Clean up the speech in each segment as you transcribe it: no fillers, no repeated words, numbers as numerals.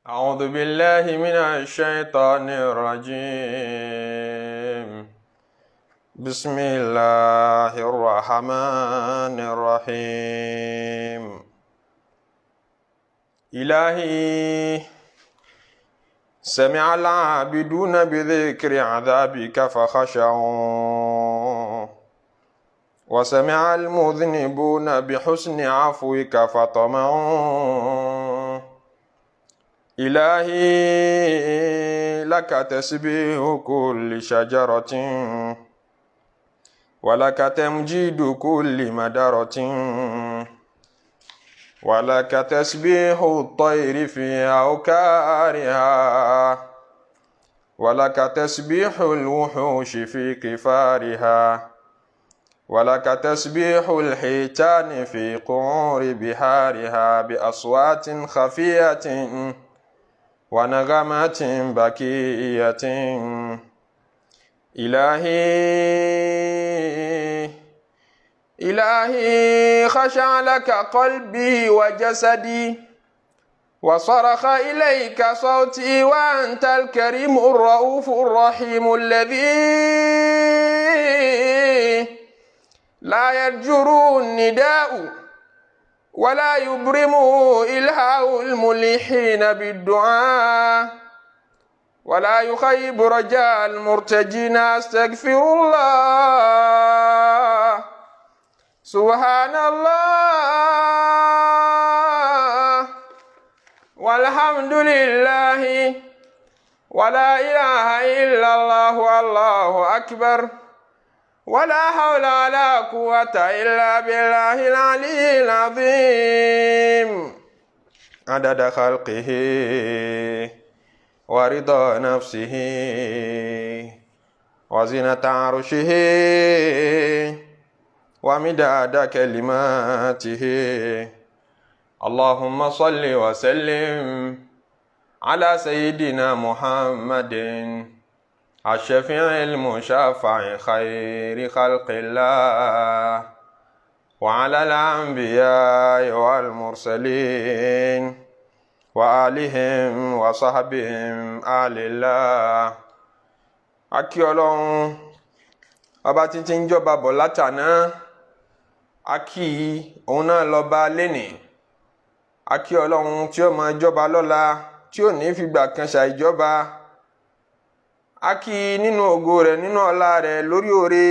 أعوذ بالله من الشيطان الرجيم. بسم الله الرحمن الرحيم. إلهي سمع العابدون بذكر عذابك فخشعوا، وسمع المذنبون بحسن عفوك فطمعوا. إلهي لك تسبيح كل شجرة، ولك تمجيد كل مدرة، ولك تسبيح الطير في أوكارها، ولك تسبيح الوحوش في كفارها، ولك تسبيح الحيتان في قعور بحارها بأصوات خفية ونغمات بكية. إلهي خشع لك قلبي وجسدي، وصرخ إليك صوتي، وأنت الكريم الرؤوف الرحيم الذي لا يجر النداء ولا يبرم إلهاء الملحين بالدعاء، ولا يخيب رجاء المرتجين. أستغفر الله سبحان الله والحمد لله ولا إله إلا الله والله أكبر، ولا حول ولا قوة إلا بالله العلي العظيم. عدد خلقه ورضا نفسه وزنة عرشه ومداد كلماته. اللهم صل وسلم على سيدنا محمد الشفيع المشفع خير خلق الله، وعلى الأنبياء والمرسلين وآلهم وصحبهم آل الله. Akí Ọlọ́run ọba títí ń jọba bọ̀ látàná, akí òun náà lọ́ba lénìí, akí Ọlọ́run tí ó máa jọba lọ́la, tí ò ní fìgbà kan ṣàìjọba. Akí nínú ògo rẹ̀, nínú ọlá rẹ̀, lórí oore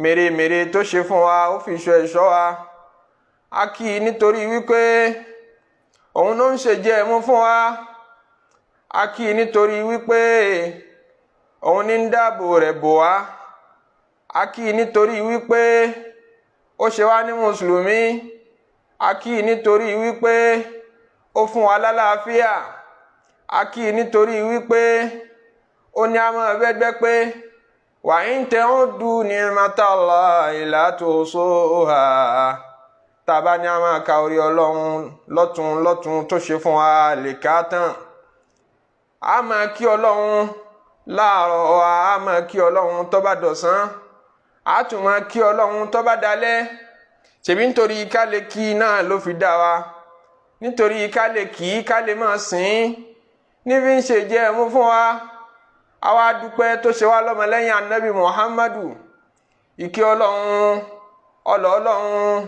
mèremère tó ṣe fún wa, ó fi ṣọ́ ẹ̀ṣọ́ wa. Akí nítorí wípé òun ló ń ṣe jẹ mú fún wa. Akí nítorí wípé òun ní ń dáàbò rẹ̀ bò wá. Akí nítorí wípé ó ṣe wá ní mùsùlùmí. Akí nítorí wípé ó fún wa lálàáfíà. Akí nítorí wípé ó ní a máa bẹ́gbẹ́ pé wa in ta'uddu ni'matallahi la tuhsuha. Tàbá ní a máa ka orí Ọlọ́run lọ́tún tó ṣe fún wa lè ká tán. A máa kí Ọlọ́run láàárọ̀ wa, a máa kí Ọlọ́run tó bá dọ̀sán, a tún máa kí Ọlọ́run tó bá dalẹ́. Ṣèbí nítorí ká lè kí náà ló fi dá wa, nítorí ká lè kí, ká lè máa sìn, ní fi ń ṣe jẹ́ mú fún wa. Àwa dúpẹ́ tó ṣe wá lọ́mọlẹ́yìn Ànábì Muhammadu. Ìkẹ́ Ọlọ́run, ọlọ́ Ọlọ́run,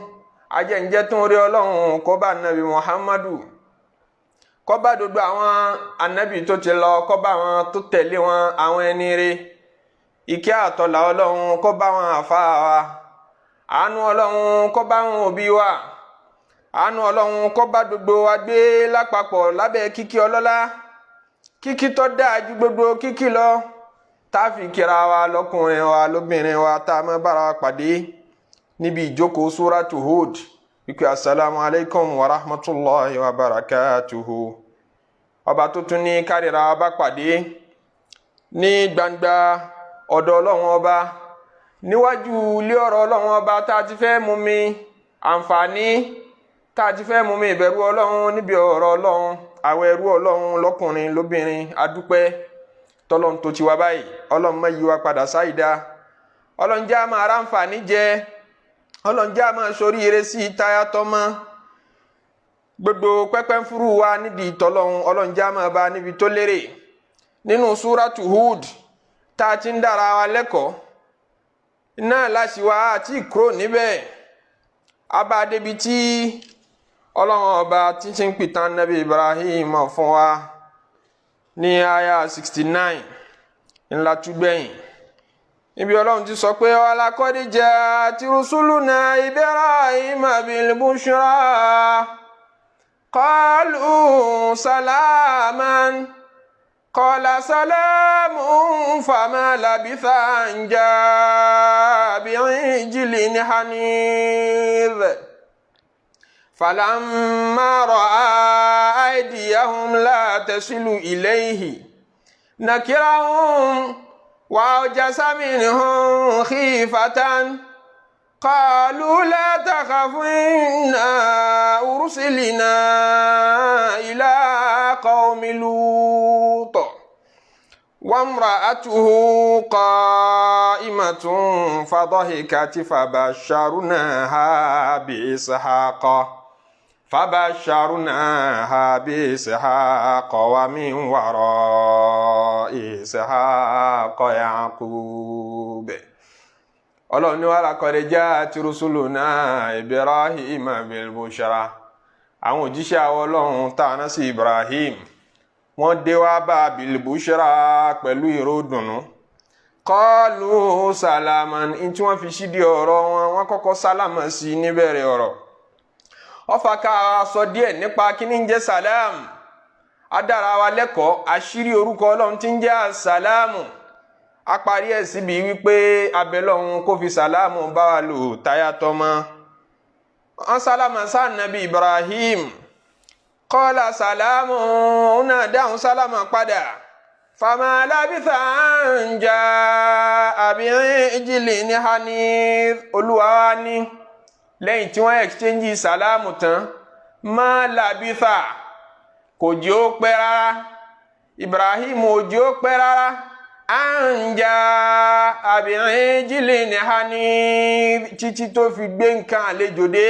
ajẹ́njẹ́ tó ń rí Ọlọ́run kó bá Ànábì Muhammadu, kó bá gbogbo àwọn ànábì tó ti lọ, kó bá wọn tó tẹ̀lé wọn, àwọn ẹni rere. Ìkẹ́ àtọ́lá Ọlọ́run kó bá wọn àfáà wa, àánú Ọlọ́run kó bá wọn òbí wa, àánú Ọlọ́run kó bá gbogbo wa gbé lápapọ̀ lábẹ́ kíkí ọlọ́lá, kíkí tó dáa ju gbogbo kíkí lọ, tá a fi kíra wa lọ́kùnrin wa lóbìnrin wa, tá a máa bára wa pàdé níbi ìjókòó Suratu Hud, wípé assalamu alaikum wa rahmatullahi wa barakatuhu. Ọba tó tún ní kárìíra wa bá pàdé ní gbangba ọ̀dọ̀ Ọlọ́run ọba, níwájú ilé ọ̀rọ̀ Ọlọ́run ọba, tá a ti fẹ́ mú mi àǹfààní, tá a ti fẹ́ mú mi ìbẹ̀rù Ọlọ́run níbi ọ̀rọ̀ Ọlọ́run. Àwọn ẹrú Ọlọ́run lọ́kùnrin lóbìnrin, adúpẹ́ tọ́lọ́run tó ti wá báyìí. Ọlọ́run má yí wa padà sáìdá. Ọlọ́run jẹ́ a máa ráǹfààní jẹ, Ọlọ́run jẹ́ a máa ṣoríire sí táyà tọ́mọ́. gbogbo pẹ́pẹ́ fúru wa nídìí tọ́lọ́hun Ọlọ́run já máa bá níbi tó lérè nínú súrátù Hud tá a ti ń dára wa lẹ́kọ̀ọ́ náà láṣìwá àti ìkúrò níbẹ̀ abádébi tí Ọlọ́run ọba tí ń pìtàn Nabi Ibrahim fún wa ní àyà 69 ńlá túgbẹ̀yìn ibi Ọlọ́run ti sọ pé walaqad ja'at rusuluna Ibrahima bil bushra qalu salaman qala salamun fama labitha an ja'a bi'ijlin hanidh falamma ra'a aydiyahum la tasilu ilayhi nakirahum وأوجس منهم خيفة قالوا لا تخف إنا أرسلنا إلى قوم لوط وامرأته قائمة فضحكت فبشرناها بإسحاق ومن وراء إسحاق يعقوب Ọlọ́run ní walaqad ja'at rusuluna Ibrahima bil bushra àwọn òjíṣẹ́ àwọn Ọlọ́run tá a rán sí Ibrahim wọ́n dé wá bá bil bushra pẹ̀lú ìró dùnnú qalu salaman in tí wọ́n fi ṣídìí ọ̀rọ̀ wọn kọ́kọ́ sálámà sí níbẹ̀rẹ̀ ọ̀rọ̀ ọfà ká sọ díẹ̀ nípa kíní ń jẹ́ salam adára wa lẹ́kọ̀ọ́ àṣírí orúkọ Ọlọ́run tí ń jẹ́ asàlámù a parí ẹ̀ síbi wípé abẹ́lọ́run kó fi sàlámù bá wa lò táyà tọmọ wọn sálámà sáà Nabi Ibrahim qala sàlámù òun náà dáhùn sálámà padà fama labitha an ja'a bi'ijlin hanidh olúwa wa ní lẹ́yìn tí wọ́n exchange sàlámù tán má labitha kò jẹ́ ó pẹ́ rárá Ibrahim ò jẹ́ ó pẹ́ rárá anja bi'ijlin hanidh títí tó fi gbé nǹkan àlejò dé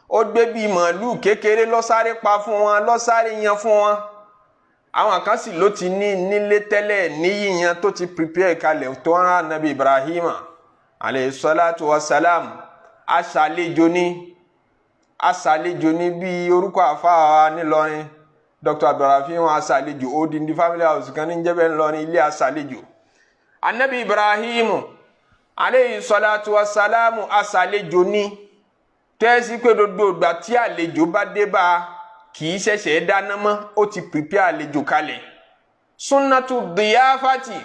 ó gbé bí màálù kékeré lọ́sáré pa fún wọn lọ́sáré yan fún wọn àwọn kan sì ló ti ní nílé tẹ́lẹ̀ níyìyàn tó ti prepare kalẹ̀ tó ń rán Nabi Ibrahim alayhi salatu wassalam aṣàlejò ní bí orúkọ àfáà nílọrin Dr. Abdulrahim aṣàlejò ó di ní family house kan ní jẹ́bẹ̀ ńlọrin ilé aṣàlejò Anabi Ibrahim alayhi salatu wassalam aṣàlejò ní tẹ́sí pé gbogbo ìgbà tí àlejò bá dé bá kìí ṣẹ̀ṣẹ̀ dáná mọ́ ó ti prepare àlejò kalẹ̀ sunnatu diyafati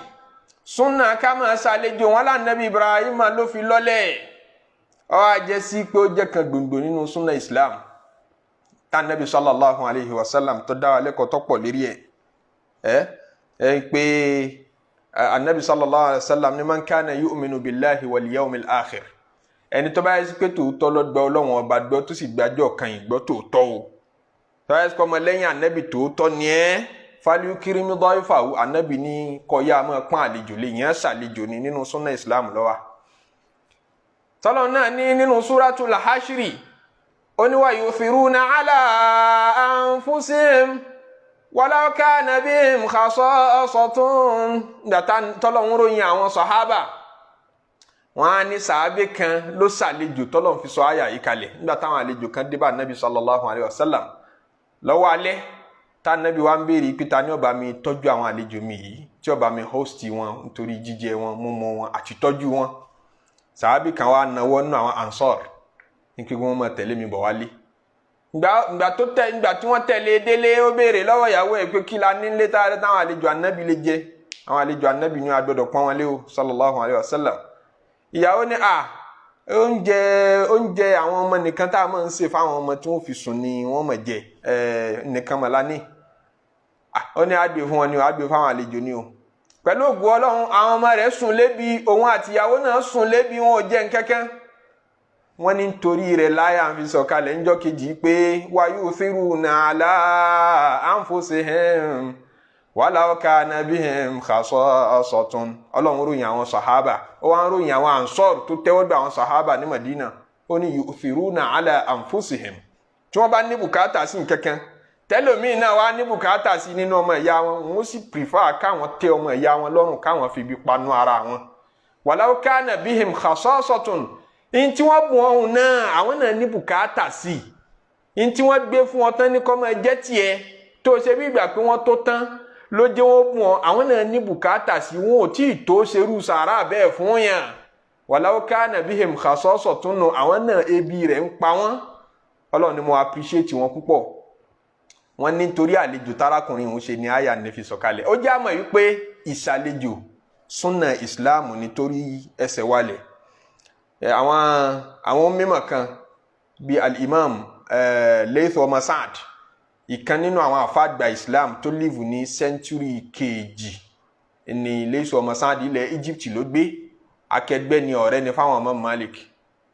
sunna ká máa ṣàlejò wọn lánàbí Ibrahim ló fi lọ́lẹ̀ ó wá jẹ́ sí pé ó jẹ́ kan gbòǹgbò nínú sunna Islam tá nàbí sallallahu alayhi wa sallam tó dá wa lẹ́kọ̀ọ́ tó pọ̀ lérí ẹ̀ pé anabi sallallahu alayhi wa sallam ni man kana yu'minu billahi wal yawmil akhir ẹni tó bá yẹ sí pé tòótọ́ lọ́gbọ́ Ọlọ́run ọba gbọ́ tó sì gbàjọ́ kan ìgbọ́ tòótọ́ o tó yẹ sí pé ọmọ lẹ́yìn anabi tòótọ́ ni ẹ́ faliu kirimi dọ́ífàwù anabi ní kọ́yà máa pọ́n àlejò lè yẹn ṣàlejò ní nínú sunna Islam lọ́wọ́ tọ́lọ́ náà ní nínú súratul Hashri ó ní wa yuthiruna ala anfusihim walau kana bihim khasasatun dàtà tọ́lọ́ ń ròyìn àwọn sàhábà wọn á ní sàábé kan ló ṣàlejò tọ́lọ́ fi sọ àyà yìí kalẹ̀ nígbà táwọn àlejò kan dé bá anabi sallallahu alayhi wa sallam lọ́wọ́ alẹ́ tá anabi wa ń béèrè pé ta ni ó bá mi tọ́jú àwọn àlejò mi yìí tí ó bá mi host wọn nítorí jíjẹ wọn mímu wọn àti tọ́jú wọn sàábé kan wá náwó nínú àwọn ansor ní kí wọ́n máa tẹ̀lé mi bọ̀ wálé ìgbà tí wọ́n tẹ̀lé délé ó béèrè lọ́wọ́ ìyàwó ẹ̀ pé kí la nílé táwọn àlejò anabi lè jẹ àwọn àlejò anabi ní agbọ́dọ̀ pọ́n wọn lé o sallallahu alayhi wa sallam ìyàwó ní oúnjẹ àwọn ọmọ nìkan tá a máa ń ṣe fáwọn ọmọ tí wọ́n fi sùn ni wọ́n máa jẹ nìkan mọ̀ lání ó ní àgbè fún wọn ni àgbè fáwọn àlejò ni o pẹ̀lú ògùn Ọlọ́run àwọn ọmọ rẹ̀ sùn lébi òun àti ìyàwó náà sùn lébi wọn ò jẹ nkẹ́kẹ́ wọ́n ní nítorí rẹ̀ láyà ń fi sọ̀kalẹ̀ ńjọ́ kejì pé wa yuthiruna ala anfusihim walau kana bihim khasasatun Ọlọ́run ròyìn àwọn sàhábà ó wá ń ròyìn àwọn ansor tó tẹ́wọ́gbà àwọn sàhábà ní Madina ó ní yuthiruna ala anfusihim tí wọ́n bá ní bùkátà sí nǹkankan tẹ́lòmíì náà wá ní bùkátà sí nínú ọmọ ìyá wọn wọ́n sì prefer káwọn tẹ́ ọmọ ìyá wọn lọ́rùn káwọn fi bí panu ara wọn. walau kana bihim khasasatun in tí wọ́n bùn ọ̀hún náà àwọn náà ní bùkátà sí in tí wọ́n gbé fún ọ tán ní kọ́ máa jẹ́ tiẹ̀ tó ṣe bí ìgbà pé wọ́n tó tán ló jẹ́ wọ́n bùn ọ àwọn náà ní bùkátà sí wọn ò tí ì tó ṣerú sàárà bẹ́ẹ̀ fún yàn. walau kana bihim khasasatun nù àwọn náà ebi rẹ̀ ń pa wọ́n. Ọlọ́run ni mo appreciate wọn púpọ̀. Wọ́n ní torí àlejò tárákùnrin òun ṣe ni àyà ní fi sọ̀kalẹ̀. Ó jẹ́ àmọ̀ wípé ìṣàlejò súnà ìsìláàmù nítorí ẹsẹ̀ wálẹ̀. Àwọn mímọ̀ kan bíi al-imam Layth ọmọ Sa'd ìkan nínú àwọn àfáàgbà islam tó live ní sẹ́ńtúrì kejì ní Layth ọmọ Sa'd ilẹ̀ Egypt ló gbé akẹgbẹ́ ni ọ̀rẹ́ ni fáwọn ọmọ Malik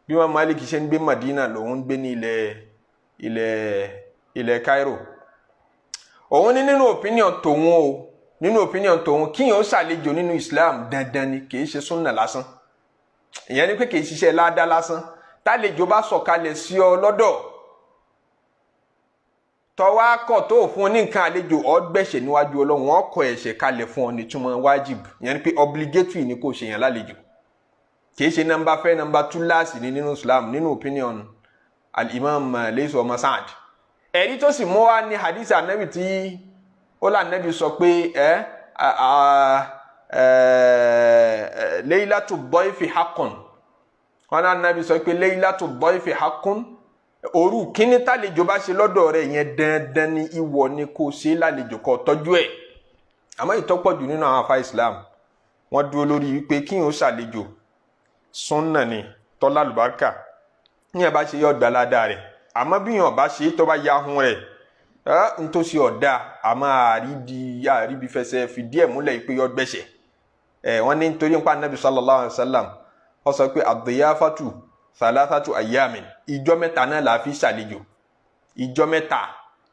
bí wọn Malik ṣe ń gbé Madina lòun ń gbé ní ilẹ̀ Cairo. Òun ní nínú opinion tòun kíyàn ó ṣàlejò nínú Islam dandan ni kì í ṣe súnà lásán. Ìyẹn ni pé kì í ṣiṣẹ́ ládá lásán tálejò bá sọ̀kalẹ̀ sí ọ lọ́dọ̀ tọwọ́ akọ̀ tó fún ọ ní nǹkan àlejò ọ gbẹ̀ṣẹ̀ níwájú Ọlọ́run wọn kọ ẹ̀ṣẹ̀ kalẹ̀ fún ọ nítumọ̀ wájib. Ìyẹn ni pé obligatory ni kò ṣe yàn lálejò kì í ṣe nọ́mbà túláàsì ní nínú Islam nínú opinion al-imam Layth ọmọ Sa'd. Ẹ̀rí tó sì mú wá ní hadith anabi tí ó là anabi sọ pé laylatu dhayfi haqqun wọn náà anabi sọ pé laylatu dhayfi haqqun òru kíní tálejò bá ṣe lọ́dọ̀ rẹ̀ yẹn dandan ni ìwọ ni kò ṣe lálejò kó tọ́jú ẹ̀. Àmọ́ ìtọ́pọ̀jù nínú àwọn afa Islam wọ́n dúró lórí wípé kí n ó ṣàlejò sunna ni tọ́lá lùbáríkà ní ẹ̀ bá ṣe yọ ọ̀dàládà rẹ̀ àmọ́ bí yàn bá ṣe tó bá ya hun rẹ̀ n tó ṣe ọ̀dà àmọ́ àríbi fẹsẹ̀ fìdí ẹ̀ múlẹ̀ pé yọ gbẹ̀ṣẹ̀. Wọ́n ní nítorí nípa Nabi sallallahu alayhi wa sallam ó sọ pé ad-diyafatu thalathatu ayyamin ìjọ mẹ́ta náà là á fi ṣàlejò ìjọ mẹ́ta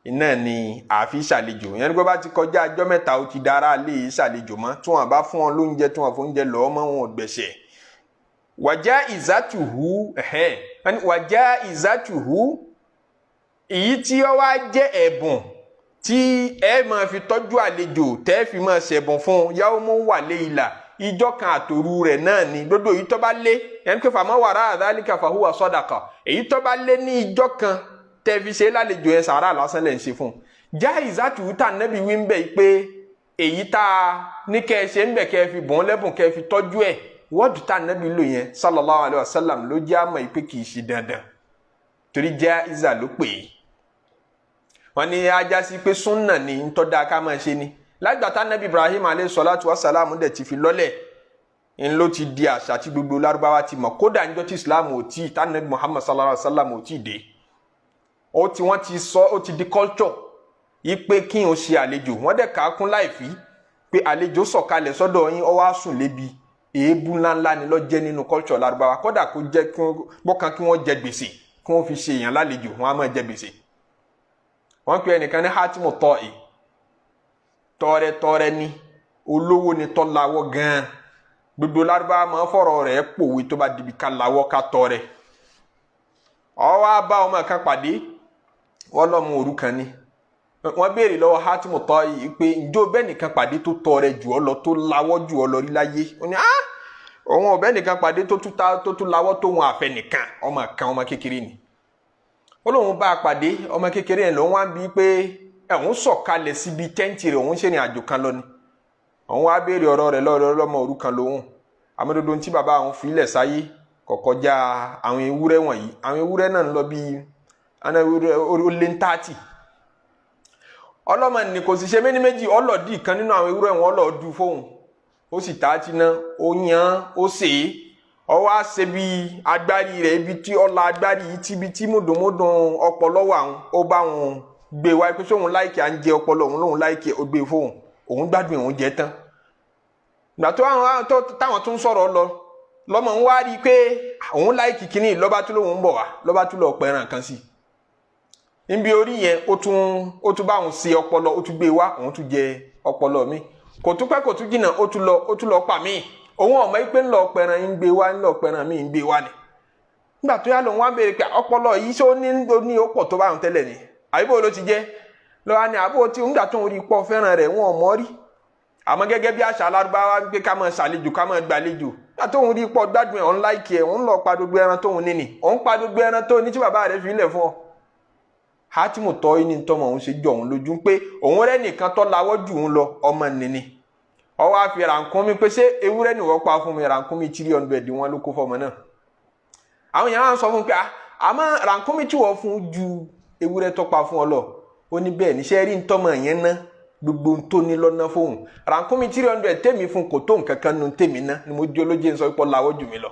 náà ni à fi ṣàlejò. Ìyẹn ní pé bá ti kọjá ìjọ mẹ́ta ó ti dára lè ṣàlejò mọ́ tí wọ́n bá fún ọ lóúnjẹ tí wọ́n fún oúnjẹ lọ́ọ́ mọ́ wọn ò gbẹ̀ṣẹ̀. wàjá ìzátùhù èyí tí ó wá jẹ́ ẹ̀bùn tí ẹ máa fi tọ́jú àlejò tẹ́ fi máa ṣẹ̀bùn fún yawmun wa layla ìjọ kan àtòru rẹ̀ náà ni gbogbo èyí tó bá lé ẹni pé fama wara dhalika fahuwa sadaqa èyí tó bá lé ní ìjọ kan tẹ́ fi ṣe lálejò yẹn sàárà lásán lẹ́ ń ṣe fún. já ìzátùhù tà nẹ́bí wí ń bẹ̀ pé èyí tá a ní kẹ́ ẹ ṣe ń bẹ̀ kẹ́ ẹ fi bọ́n lẹ́bùn kẹ́ ẹ fi tọ́jú ẹ̀ wọ́ọ̀dù tá nẹ́bí lò yẹn sallallahu alayhi wa sallam ló jẹ́ àmọ́ ìpè kì í ṣe dandan torí jẹ́ ìzà ló pè é. Wọ́n ní ajá sí pé súnà ní ntọ́da ká máa ṣe ni lágbàtà nẹ́bí Ibrahim alayhi salatu wa salam dẹ̀ ti fi lọ́lẹ̀ ń ló ti di àṣà tí gbogbo Lárúbáwá ti mọ̀ kódà níjọ́ tí Islam ò tí tá nẹ́bí Muhammad sallallahu alayhi wa sallam ò tí dé wọ́n ti sọ ó ti di culture yìí pé kí n ò ṣe àlejò wọ́n dẹ̀ ká kún láìfí pé àlejò sọ̀kalẹ̀ sọ́dọ̀ yín ó wá sùn lébi èébú ńláńlá ni ló jẹ́ nínú culture Lárúbáwá kódà kó jẹ́ bọ́kan kí wọ́n jẹ gbèsè kí wọ́n fi ṣe èèyàn lálejò wọ́n á máa jẹ gbèsè. Wọ́n pe ẹnìkan ní hatimu tọ́ì tọrẹ ni olówó ni tọ́láwọ́ gan-an gbogbo Lárúbáwá máa fọ̀rọ̀ rẹ̀ pòwe tó bá dibi ká láwọ́ ká tọrẹ. Ó wá bá ọmọ kan pàdé wọ́n lọ́mọ òrukàn ni wọ́n béèrè lọ́wọ́ hatimu tọ́ì pé ǹjọ́ bẹ́ẹ̀ nìkan pàdé tó tọrẹ jù ọ lọ tó láwọ́ jù ọ lọ rí láyé. Ó ní òun ọ̀bẹ nìkan pàdé tó tún láwọ́ tó wọn àfẹ nìkan ọmọ kékeré ni. Ó lóun bá a pàdé ọmọ kékeré yẹn lòun wá ń bi pé òun sọ̀kalẹ̀ síbi tẹ́ǹtì rẹ̀ òun ṣèrìn àjò kan lọ ni. Òun wá béèrè ọ̀rọ̀ rẹ̀ lọ́rọ̀ lọ́mọ òrukàn lòun àmọ́dodo tí bàbá àwọn fi ilẹ̀ sáyé kọ̀kọ́já àwọn ewúrẹ́ wọ̀nyí àwọn ewúrẹ́ náà ń lọ bí ó lé ń tààtì. Ọlọ́mọ ní kò sì ṣe méní méjì ọlọ́ọ̀dì kan nínú àwọn ewúrẹ́ wọn ọlọ́ọ̀dù fóun ó sì tààtì náà ó yan ó sè é ó wá ṣe bí agbárí rẹ̀ ibi tí ọlá agbárí yìí tíbi tí mọ̀dọ̀mọ̀dọ̀ ọpọlọ wà ó bá wọn gbé wá pé sóun láìkì à ń jẹ ọpọlọ òun lòun láìkì ó gbé fóun òun gbádùn òun jẹ tán. Ìgbà tó táwọn tún sọ̀rọ̀ lọ́mọ ń wá rí i pé òun láìkì kínní lọ́ba tó lòun ń bọ̀ wá lọ́ba tó lọ pẹ̀ràn kan sí i. Níbi orí yẹn ó tún bá òun ṣe ọpọlọ ó tún gbé wá òun tún jẹ ọpọlọ mi kò tún pẹ́ kò tún jìnnà ó tún lọ pa mí òun ọmọ yìí pé ńlọ pẹran ń gbé wá ńlọ pẹran mi ń gbé wá ni. nígbà tó yá lòun wá béèrè pé ọpọlọ yìí ṣé ó ní ó pọ̀ tó bá ń tẹ́lẹ̀ ni àbíbò ló ti jẹ́ lọ́wọ́ ni àbó tí nígbà tó ń rí pọ̀ fẹ́ràn rẹ̀ wọn ò mọ̀ rí àmọ́ gẹ́gẹ́ bí àṣà alárúbáwá pé ká máa ṣàlejò ká máa gbàlejò nígbà tó ń rí pọ̀ gbádùn ẹ̀ òun láìkì ẹ̀ òun lọ pa gbogbo ẹran tóun níní òun pa gbogbo ẹran tó ní tí bàbá rẹ̀ fi ilẹ̀ fún ọ. Hátìmù tọ́ ní tọ́mọ òun ṣe jọ òun lójú pé òun rẹ́ nìkan tó lawọ́ jù òun lọ ọmọ nìní ọwọ́ àfi rànkúnmí pé ṣé ewúrẹ́ nìwọ́ pa fún mi rànkúnmí 300 wọn ló kó fọmọ náà. àwọn èèyàn á sọ fún pé àmọ́ rànkúnmí tí wọ́n fún ju ewúrẹ́ tó pa fún ọ lọ ó ní bẹ́ẹ̀ níṣẹ́ rí ntọ́mọ yẹn ná gbogbo tó ní lọ́nà fóun rànkúnmí 300 tèmi fún kò tó nǹkan kan nu tèmi ná ni mo di olóje ń sọ pé lawọ́ jù mí lọ.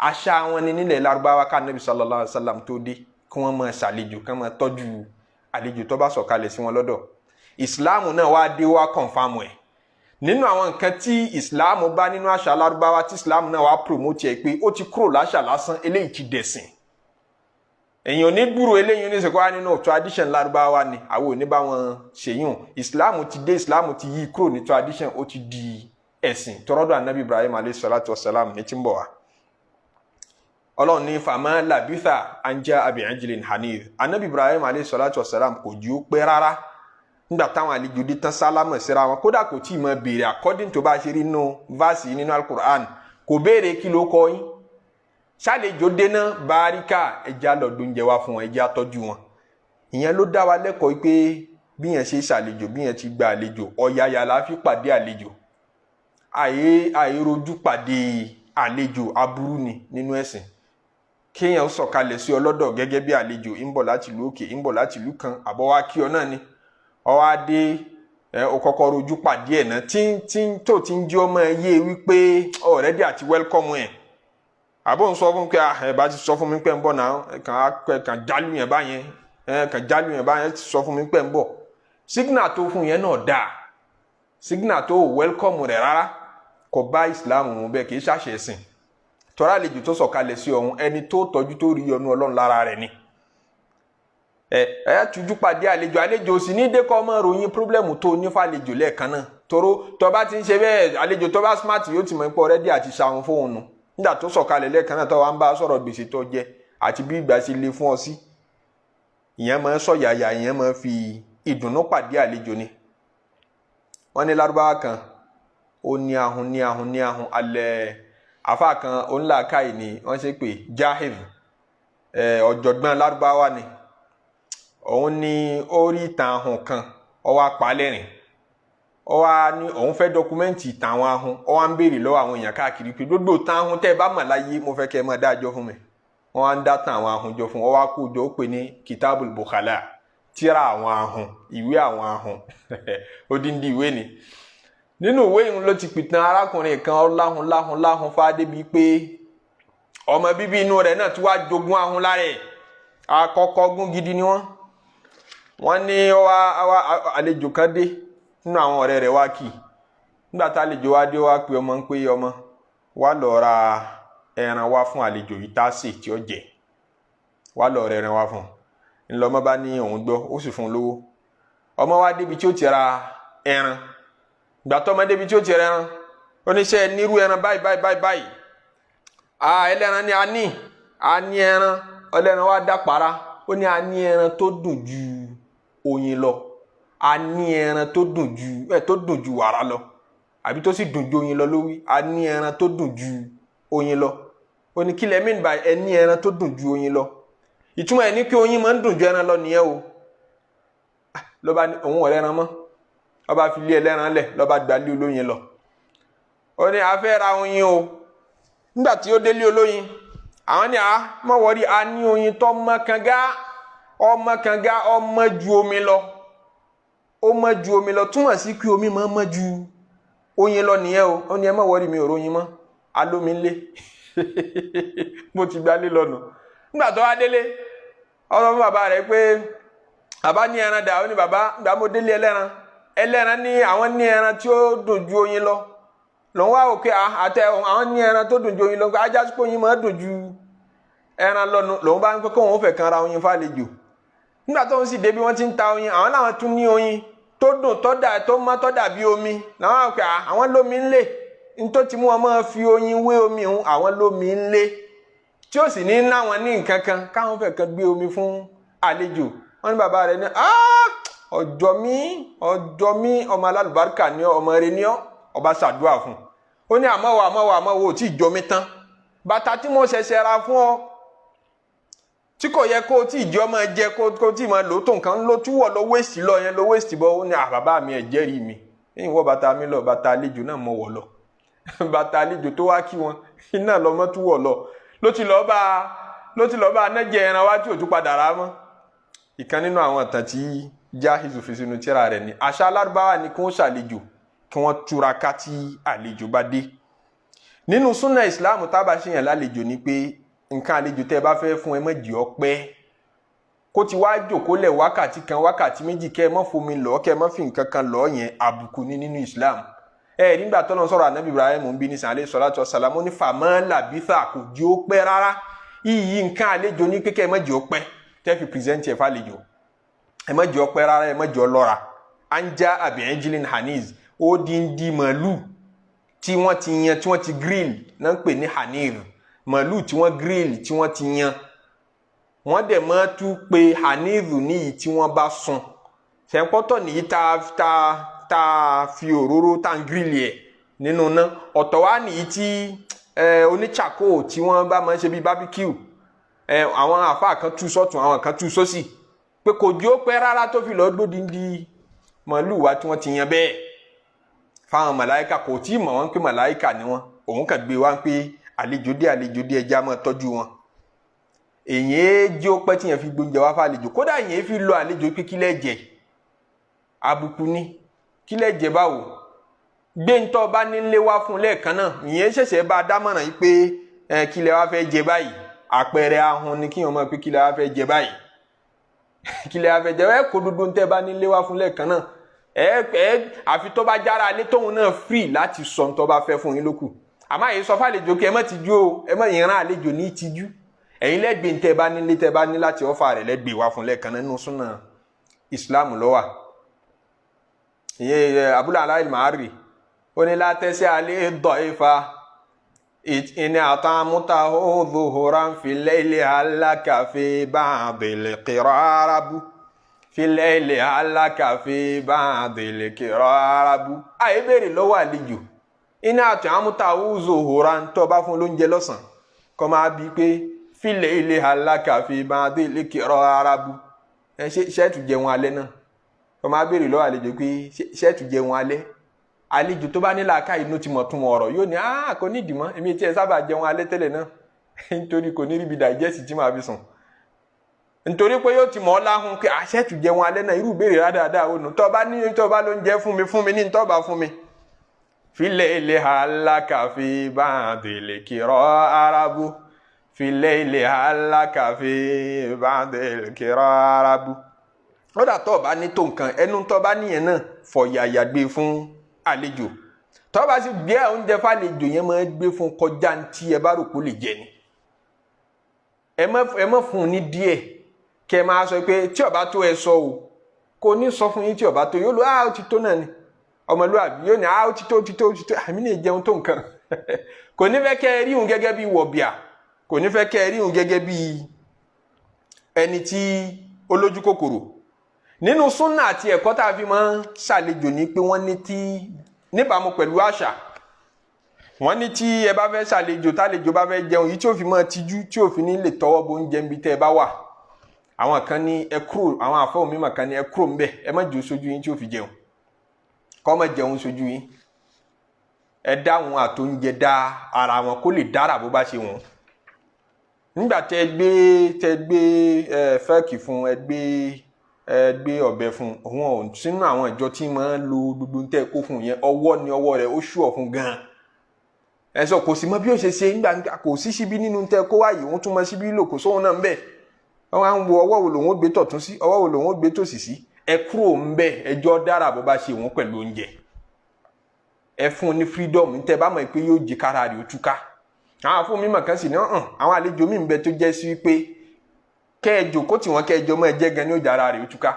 àṣà wọn ni nílẹ̀ Lárúbáwá ká Nábì sallallahu alaihi wasallam tó dé kí wọ́n máa ṣàlejò kí wọ́n máa tọ́jú àlejò tó bá sọ̀kalẹ̀ sí wọn lọ́dọ̀. ìsìláàmù náà wá dé wá kọ̀nfàmù ẹ̀ nínú àwọn nǹkan tí ìsìláàmù bá nínú àṣà Lárúbáwá tí ìsìláàmù náà wá promote ẹ̀ pé ó ti kúrò láṣà lásán eléyìí ti dẹ̀sìn. èyàn ò ní gbúrò eléyìí ní sèkọ́ nínú tradition Lárúbáwá ni àwọn ò ní bá wọn ṣèyún ìsìláàmù ti dé ìsìláàmù ti yí kúrò ní tradition ó ti di ẹ̀sìn tọrọdọ̀ anabi Ibrahim alayhi salatu wasalam ní tí ń bọ̀ wá. Ọlọ́run ní fama labitha anja abi ajlin hanith anabi Ibrahim alayhi salatu wasalam kò jí ó pẹ́ rárá nígbà táwọn àlejò dé tán sálámọ̀ síra wọn kódà kò tí ì mọ béèrè according tó bá ṣe rí nínú verse nínú alukur'an kò béèrè kí ló kọ yín ṣàlejò dénà báríkà ẹja lọ́dún jẹ wá fún wọn ẹja tọ́jú wọn. ìyẹn ló dá wa lẹ́kọ̀ọ́ pé bí yẹn ṣe ṣàlejò bí yẹn ti gba àlejò ọ̀yàyà la fi pàdé àlejò àìrojú pàdé àlejò aburú ni nínú ẹ̀sìn. kéèyàn sọ̀kalẹ̀ sí ọlọ́dọ̀ gẹ́gẹ́ bí àlejò ń bọ̀ láti ìlú òkè ń bọ̀ láti ìlú kan àbọ̀wá kí ọ náà ni ọwọ́ adé ọkọ̀ọ̀kọ̀ rojú pàdé ẹ̀ náà tó ti ń jí ọmọ yé wípé already àti welcome ẹ̀ àbọ̀ ń sọ fún pé ẹ̀ bá ti sọ fún mi pé ń bọ̀ náà kàn jálù yẹn báyẹn ti sọ fún mi pé ń bọ̀ signal tó fún yẹn náà dáa signal tó welcome rẹ̀ rárá kò bá Islam mu bẹ́ẹ̀ kì í ṣàṣẹ ẹ̀sìn tọ́ra àlejò tó sọ̀kalẹ̀ sí ọ̀hún ẹni tó tọ́jú tó rí ọnu Ọlọ́run lára rẹ̀ ni tújú pàdé àlejò sì ní dẹ́kọ̀ ọmọ ròyìn pírọ́blẹ́mù tó ní fàlejò lẹ́ẹ̀kan náà tóró tó bá ti ń ṣe bẹ́ẹ̀ àlejò tó bá smart yóò ti mọ̀ pé ọ̀rẹ́dì àti ṣàwọn fóònù nígbà tó sọ̀kalẹ̀ lẹ́ẹ̀kan náà tó wá ń bá sọ̀rọ̀ gbèsè tó jẹ àti bí ìgbà ṣe le fún ọ sí ìyẹn máa ń sọ yàyà ìyẹn máa ń fi ìdùnnú pàdé àlejò ni. wọ́n ní Lárúbáwá kan ó ní ahun alẹ́ afa kan onlaakai ni wọ́n ṣe pé Jahiz ọ̀jọ̀gbọ́n Lárúbáwá ni òun ní ó rí ìtàn ahun kan ó wá pa lẹ́rìn ó wá ní òun fẹ́ dọkumẹ́ǹtì ìtàn àwọn ahun ó wá ń béèrè lọ́wọ́ àwọn èèyàn káàkiri pé gbogbo ìtàn ahun tẹ́ ẹ bá mọ̀ láyé mo fẹ́ kẹ́ ẹ máa dájọ́ fún mi wọ́n wá ń dá tàn àwọn ahun jọ fún ó wá kó jọ ó pè ní Kitabul Bukhala tírà àwọn ahun ìwé àwọn ahun odindi ìwé ni. nínú ìwé yìí ló ti pìtàn arákùnrin kan láhun fáadé bíi pé ọmọ bíbí inú rẹ̀ náà tí wàá jogún ahun lára ẹ̀ àkọ́kọ́ gún gidi ni wọ́n ní àlejò kan dé nínú àwọn ọ̀rẹ́ rẹ̀ wá kì í nígbà tá àlejò wá dé wá pé ọmọ ń pé ọmọ wá lọ ra ẹran wá fún àlejò yìí tá a sè tí ó jẹ wá lọ rẹ ẹran wá fún un ńlọmọ bá ní òun gbọ́ ó sì fún un lówó ọmọ wá débi tí ó ti ra ẹran gbà tó ọmọ débi tí ó ti ra ẹran oníṣẹ́ nírú ẹran báyìí ẹlẹ́ran ni a ní ẹran ọlẹ́ran wá dápara ó ní a ní ẹran tó dùn ju oyin lọ a ní ẹran tó dùn ju wàrà lọ àbí tó sì dùn ju oyin lọ lówí a ní ẹran tó dùn ju oyin lọ ó ní kí lẹ mean by ẹ ní ẹran tó dùn ju oyin lọ ìtumọ̀ ẹ̀ ní pé oyin máa ń dùn ju ẹran lọ nìyẹn o ló bá ní òun ọ̀rẹ́ ẹran mọ́ ó bá fi lé ẹlẹ́ran lẹ̀ ló bá gbà lé olóyin lọ ó ní a fẹ́ ra oyin o nígbà tí ó délé olóyin àwọn ní mọ̀ wọ́rí a ní oyin tó mọ́ kànga ọmọ ju omi lọ ó mọ́ ju omi lọ túmọ̀ sí pé omi máa mọ́ ju oyin lọ nìyẹn o ó ní ẹ mọ̀ wọ́rí mi ò róyin mọ́ alómi ńlé mo ti gbalé lọ́nà nígbà tó wá délé ọ̀rọ̀ fún bàbá rẹ̀ pé bàbá ní ẹran dà ó ní bàbá gbà mo délé ẹlẹ́ran ní àwọn ní ẹran tí ó dùn ju oyin lọ lòun wá òkè àtẹ àwọn ní ẹran tó dùn ju oyin lọ ajá sí pé oyin máa dùn ju ẹran lọ́nu lòun bá ń pẹ́ kóun ó fẹ́ kan ra oyin fàlejò nígbà tó ń sì débi wọ́n ti ń ta oyin àwọn làwọn tún ní oyin tó dùn tó mọ́ tó dàbí omi làwọn òkè àwọn lómi ńlẹ̀ nítorí tí wọ́n máa fi oyin wé omi òun àwọn lómi ńlẹ̀ tí ó sì ní ná wọn ní nǹkan kan káwọn fẹ́ kan gbé omi fún àlejò. Wọ́n ní bàbá rẹ̀ ní ọjọ́ mi ọmọ alálùbáríkà ní ọmọ rẹ̀ ní ọba ṣàdúrà fún. Ó ní àmọ́ wo tí ìjọ mi tán, bàtà tí mo ṣẹ̀ṣẹ̀ ra fún ọ tí kò yẹ kó tí ìjọ máa jẹ kó tí máa lò tó nǹkan ló túwọ̀ lọ wéèsì lọ yẹn lọ wéèsì bọ́. Ó ní bàbá mi ẹ̀ jẹ́rìí mi ẹ̀yìn wọ́ bàtà mi lọ, bàtà àlejò náà mọ̀ wọ̀ lọ bàtà àlejò tó wá kí wọn iná lọmọ túwọ̀ lọ ló ti lọ bá anájẹ ẹran wá tí ò tún padà rà mọ́. Ìkan nínú àwọn ìtàn tí Jahiz fi sínú tírà rẹ̀ ni àṣà Lárúbáwá ni kí wọ́n ṣàlejò kí wọ́n túraká tí àlejò bá dé. Nínú súnà ìsìláàmù tábà ṣèyàn lálejò ni pé nǹkan àlejò tẹ́ bá fẹ́ fún ẹ má jẹ́ ó pẹ́, kó ti wá jòkólẹ̀ wákàtí kan wákàtí méjì kẹ́ ẹ má fomi lọ kẹ́ ẹ má fi nǹkan kan lọ yẹn àbùkù ní nínú Islam. Nígbà tó lọ sọ̀rọ̀ ànábì Ibrahim ń bí ní sàlẹ̀ salatu wassalam ní fàmọ́ làbífà kò jẹ́ ó pẹ́ rárá. Iyì nǹkan àlejò ní pé kẹ́ ẹ má jẹ́ ó pẹ́ tẹ́ fi pìrìsẹ́ntì ẹ̀ fàlejò, ẹ má jẹ́ ó pẹ́ rárá, ẹ má jẹ́ ó lọ́ra. Anja abi'ijlin haniz ó di màálù tí wọ́n ti yan tí wọ́n ti grill náà ń pè ní hanir, màálù tí wọ́n grill tí wọ́n ti yan. Wọ́n dẹ̀ máa tún pé haniru níyì tí wọ́n bá sun ṣẹ̀ńpọ́tọ̀ nìyí tá fi òróró tá ń grill ẹ̀ nínú náà, ọ̀tọ̀ wá nìyí tí oníchàkó tí wọ́n bá máa ń ṣe bí barbecue. Àwọn àfáà kan tú sọ́tún àwọn kan tú sósì pé kò jí ó pẹ́ rárá tó fi lọ́ọ́ gbódìndí màálù wá tí wọ́n ti yan bẹ́ẹ̀ fáwọn màláìka. Kò tí ì mọ̀ wọ́n pé màláìka ni wọ́n, òun kàn gbé wá pé àlejò dé ẹja máa tọ́jú wọn. Èyàn jí ó pẹ́ tí yẹn fi gbóúnjẹ wá fàlejò, kódà yẹn fi lọ àlejò pé kílẹ̀ jẹ àbùkù ní kílẹ̀ jẹ báwo. Gbé ń tọ́ bá nílé wá fún lẹ́ẹ̀kan náà, ìyẹn ṣẹ̀ṣẹ̀ bá dámọ̀ràn yìí pé kílẹ̀ wá fẹ́ jẹ báyìí. Àpẹẹrẹ ahun ni kí wọ́n mọ̀ pé kílẹ̀ wá fẹ́ jẹ báyìí kílẹ̀ wá fẹ́ jẹ kó dúdú ń tẹ́ bá nílé wá fún lẹ́ẹ̀kan náà. Àfi tó bá jára alé tóun náà free láti sọ ń tọ́ bá fẹ́ fún yín lókù. Àmọ́ àyè sọ fàlejò kí ẹ má tijú o, ẹ má ìran àlejò ní tijú. Ẹ̀yin lẹ́gbẹ̀ẹ́ tẹ́ bá nílé tẹ́ bá ní láti ọ́fà rẹ̀ lẹ́gbẹ̀ẹ́ wá fún lẹ́ẹ̀kan nínú súnà Islam ló wà. Ìyẹn Abul Ala al-Ma'arri ó ní látẹ́sẹ̀ alẹ́ dọ̀ífà ìní àtàmúta ó zuhuran fil layli halaka fi ba'dil qirarabu fil layli halaka fi ba'dil qirarabu. Àyè béèrè lọ́wọ́ àlejò ìní àtàmúta ó zuhuran tó bá fún lóúnjẹ lọ́sàn kọ́ máa bí pé fílẹ̀ ilé alákàfẹ́ bá dé ilé kẹrọ arabu ṣẹ́ẹ̀tù jẹun alẹ́ náà. Wọ́n máa béèrè lọ́wọ́ àlejò pé ṣẹ́ẹ̀tù jẹun alẹ́. Àlejò tó bá ní làákà inú ti mọ̀ tún mọ̀ ọ̀rọ̀ yóò ní kò nídìí mọ́, èmi tí ẹ sábà jẹun alẹ́ tẹ́lẹ̀ náà nítorí kò ní ríbi dàìjẹ́sì tí màá fi sùn. Nítorí pé yóò ti mọ̀ ọ́ láhùn pé ṣẹ́ẹ̀tù jẹun alẹ́ náà irú ìbéèrè rádáadáa ònà tó bá ló ń jẹ́ fún mi ní tó bá fún mi. Fílẹ̀ ilé alákàfẹ́ bá dé ilé kẹrọ arabu filẹ̀ ilẹ̀ alákàfẹ́ bàdẹ̀ kẹrọ́rábù. Ó dà tọ́ bá ní tó nǹkan ẹnu tọ́ bá níyẹn náà fọ̀yàyà gbé fún àlejò. Tọ́ bá sì gbé oúnjẹ fàlejò yẹn máa gbé fún kọjá tí ẹ bá rò pé ó lè jẹ ni. Ẹ má fún un ní díẹ̀ kẹ máa sọ pé tí ó bá tó ẹ sọ o, kò ní sọ fún yín tí ó bá tó yóò lọ ó ti tó náà ni. Ọmọlúwàbí yóò ní ó ti tó àmì ní ìjẹun tó nǹkan. Kò ní fẹ́ kẹ́ rí òun gẹ́gẹ́ bí wọ̀bìà, kò ní fẹ́ kẹ́ rí òun gẹ́gẹ́ bí ẹni tí olójú kòkòrò. Nínú súnà àti ẹ̀kọ́ tá a fi máa ń ṣàlejò ní pé wọ́n ní tí níbàámu pẹ̀lú àṣà, wọ́n ní tí ẹ bá fẹ́ ṣàlejò tálejò bá fẹ́ jẹun yìí tí ò fi máa tijú tí ò fi ní lè tọwọ́ bó ń jẹun bí tẹ́ ẹ bá wà. Àwọn kan ní ẹ kúrò, àwọn àfọ́ mímọ̀ kan ní ẹ kúrò ń bẹ̀, ẹ má jẹ́ ó sojú yín tí ò fi jẹun, kọ́ má jẹun sojú yín. Ẹ dá wọn àtóúnjẹ dá ara wọn kó lè dára bó bá ṣe wọn. Nígbà tẹ́ gbé fẹ́ẹ̀kì fún ẹ gbé ọ̀bẹ fún òun ò sínú àwọn ìjọ tí máa ń lo gbogbo tẹ́ kó fún yẹn, ọwọ́ ni ọwọ́ rẹ̀ ó ṣùọ̀ fún gan-an. Ẹ sọ kò sí mọ bí ó ṣe ṣe nígbà kò sí síbí nínú tẹ́ kó wáyé òun tún mọ síbí lò kò sóhun náà ń bẹ̀. Wọ́n á ń wo ọwọ́ wo lòun ó gbé tọ̀tún sí, ọwọ́ wo lòun ó gbé tòsì sí. Ẹ kúrò ń bẹ̀ ẹjọ́ dára bó bá ṣe wọn pẹ̀lú oúnjẹ. Ẹ fún un ní freedom tẹ́ bá mọ̀ pé yóò jí kára rẹ̀ ó túká. Àwọn fún mímọ̀ kan sì ní àwọn àlejò mi ń bẹ tó jẹ́ sí wípé kẹ́ẹ̀jò kó tí wọ́n kẹ́ẹ̀jọ mọ́ ẹjẹ́ gan ní òjà ara rẹ̀ ó túká.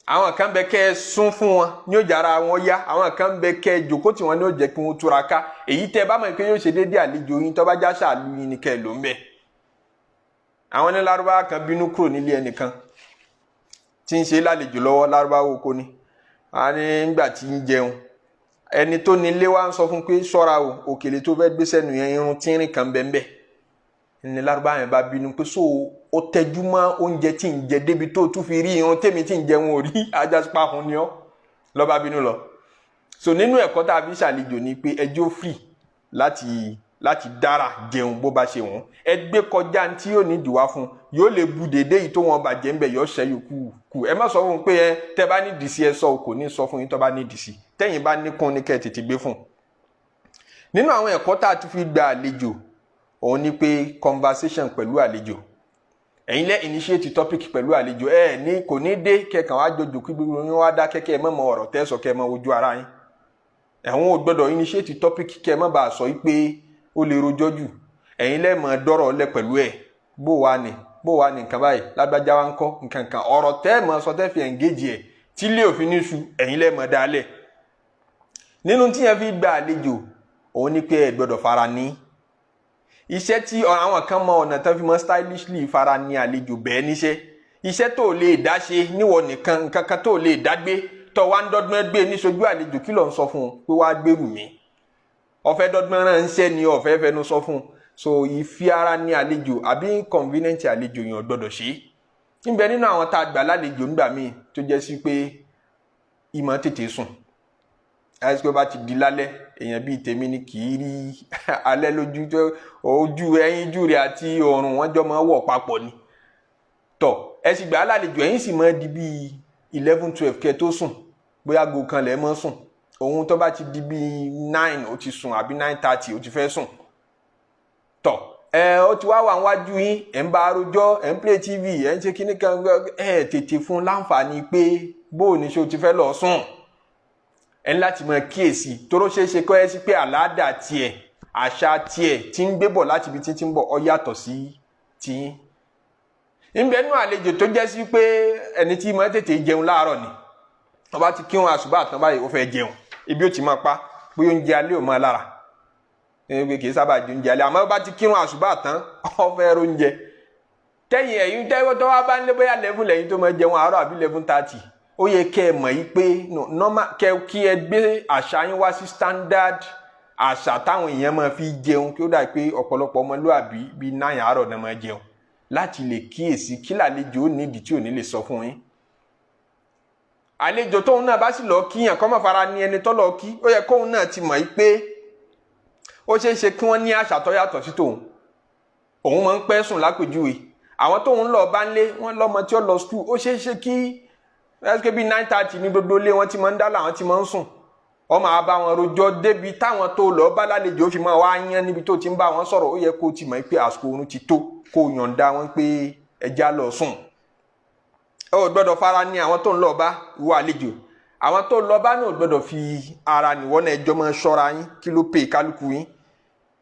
àwọn kan bẹ kẹ́ sún fún wọn ní ó jara wọn yá, àwọn kan bẹ kẹ́ jókòó tí wọn ní ó jẹ́ kí wọn túraká. Èyí tẹ́ bá mọ̀ pé yóò ṣe déédéé àlejò yín tó bá já ṣàlù yín ni kẹ́ ló ń bẹ. Àwọn ní Lárúbáwá kan bínú kúrò nílé ẹnìkan tí ń ṣe lálejò lọ́wọ́, Lárúbáwá oko ni. A ní nígbà tí ń jẹun, ẹni tó nílé wa ń sọ fún pé ṣọ́ra o, òkèlè tó fẹ́ gbé sẹ́nu yẹn irun tínrín kan bẹ́ẹ̀. Ní Lárúbáwá yẹn bá bínú pé so ó tẹjú mọ́ oúnjẹ tí ń jẹ débi tó tún fi rí irun tèmi tí ń jẹ wọn ò rí, ajásípá hun ni ọ́, lọ́ bá bínú lọ. So nínú ẹ̀kọ́ tá a fi ṣàlejò ni pé ẹjọ́ free láti dára jẹun bó bá ṣe wọ́n. Ẹ gbé kọjá tí yóò ní ìdíwá fún, yóò lè bu dédé yìí tó wọn bàjẹ́ ń bẹ̀ yọ ṣẹ́ yòókù kù. Ẹ má sọ fún un pé tẹ́ bá ní dìsí ẹ sọ, kò ní sọ fún yín tó bá ní dìsí. Tẹ́yìn bá níkún ní kẹ́ tètè gbé fún. Nínú àwọn ẹ̀kọ́ tá a tún fi gba àlejò òun ni pé conversation pẹ̀lú àlejò. Ẹ̀yin lẹ́ initiate topic pẹ̀lú àlejò, ní kò ní dé kẹ́kàn wá jọjọ kí gbogbo yín wá dá kẹ́kẹ́ mọ́ ọ̀rọ̀ tẹ́ sọ kẹ́ mọ́ ojú ara yín. Ẹ̀wọ̀n ò gbọ́dọ̀ initiate topic kẹ́ mọ́ bá sọ pé ó lè rojọ́ jù. Ẹ̀yin lẹ́ mọ̀ dọ́rọ̀ lẹ pẹ̀lú ẹ̀, bó wà ní nǹkan báyìí, lágbájá wa ń kọ́ nǹkan kan, ọ̀rọ̀ tẹ́ mọ̀ sọ tẹ́ fi engage ẹ̀ tí lé òfin ní ṣu, ẹ̀yin lẹ́ mọ̀ dálẹ̀. Nínú tí yẹn fi gba àlejò òun ni pé ẹ gbọ́dọ̀ fara ní. Iṣẹ́ tí àwọn kan mọ ọ̀nà tán fi mọ́ stylishly fara ní àlejò bẹ́ẹ̀ níṣẹ́. Iṣẹ́ tó lè dá ṣe níwọ̀ nìkan, nǹkan kan tó lè dá gbé, tó wá ń dọ́gbọ́n gbé níṣojú àlejò, kí ló ń sọ fún un pé wá gbèrú mi. Ọ̀fẹ́ dọ́gbọ́n rán ń ṣẹ́ ni ọ̀fẹ́ fẹnu sọ fún un. So ìfi ara ní àlejò àbí inconvenient àlejò yẹn gbọ́dọ̀ ṣe. Níbẹ̀ nínú àwọn tá a gbà lálejò nígbà míì tó jẹ́ sí pé ìmọ̀ tètè sùn. Àìsí pé bá ti di lálẹ́, èèyàn bíi tèmi ni kì í rí alẹ́ lójú, tó ojú ẹyin jù rẹ̀ àti ọrùn wọn jọ máa wọ̀ papọ̀ ni. Tọ̀ ẹ sì gbà lálejò, ẹ̀yin sì máa di bíi 11-12 kẹ́ tó sùn, bóyá aago kan lẹ́ mọ́ sùn. Òun tó bá ti di bíi 9 ó ti sùn àbí 9:30 ó ti fẹ́ sùn. Tọ̀ ó ti wá wà níwájú yín, ẹ̀ ń bá arojọ́, ẹ̀ ń play TV, ẹ̀ ń ṣe kíní kan, tètè fún láǹfààní pé bóò ní ṣe ó ti fẹ́ lọ sùn. Ẹ ní láti mọ kíyèsí, tóró ṣeéṣe kọ́ ẹ sí pé àládà tiẹ̀, àṣà tiẹ̀ tí ń gbé bọ̀ láti ibi tí ń bọ̀ ó yàtọ̀ sí tiyín. Níbẹ̀ nínú àlejò tó jẹ́ sí pé ẹni tí máa tètè jẹun láàárọ̀ ni. Ó bá ti kírun àsùbá tán báyìí ó fẹ́ jẹun, ibi ó ti máa pa pé oúnjẹ alẹ́ ò máa lára. Pé kì í sábà jẹ oúnjẹ alẹ́, àmọ́ ó bá ti kírun àsùbá tán ó fẹ́ róúnjẹ. Tẹ́yìn ẹ̀yin tẹ́wọ́ tó wá bá ń lé bóyá level lẹ́yìn tó máa jẹun àárọ̀ àbí 11:30. Ó yẹ kẹ́ ẹ mọ̀ yí pé normal kí ẹ gbé àṣà yín wá sí standard àṣà táwọn èèyàn máa fi jẹun, kí ó dà pé ọ̀pọ̀lọpọ̀ ọmọlúàbí bíi 9 àárọ̀ náà máa jẹun, láti lè kíyèsí kí làlejò ó nídìí tí ò ní lè sọ fún yín. Àlejò tóun náà bá sì lọ kíyàn kọ́ mọ́ fara ní ẹni tó lọ kí, ó yẹ kóun náà ti mọ̀ yí pé ó ṣeé ṣe kí wọ́n ní àṣà tó yàtọ̀ sí tòun. Òun máa ń pẹ́ sùn lápèjúwe, àwọn tóun lọ bá ń lé wọ́n lọ́mọ tí ó lọ school, ó ṣeé ṣe kí ẹsẹ̀ bíi 9:30 ní gbogbo ilé wọn ti máa ń dá làwọn ti máa ń sùn. Ọmọ àbá wọn rojọ́ débi táwọn tó lọ bá lálejò fi máa wá yán níbi tó ti ń bá wọn sọ̀rọ̀. Ó yẹ kó ti mọ̀ pé àsìkò oorun ti tó, kó yọ̀ǹda wọn pé ẹja lọ sùn. Ó gbọ́dọ̀ fara ní àwọn tó ń lọ bá ìwọ àlejò. Àwọn tó lọ bá náà gbọ́dọ̀ fi ara níwọ́n náà ẹjọ́ máa ṣọ́ra yín, kí ló pè kálukú yín.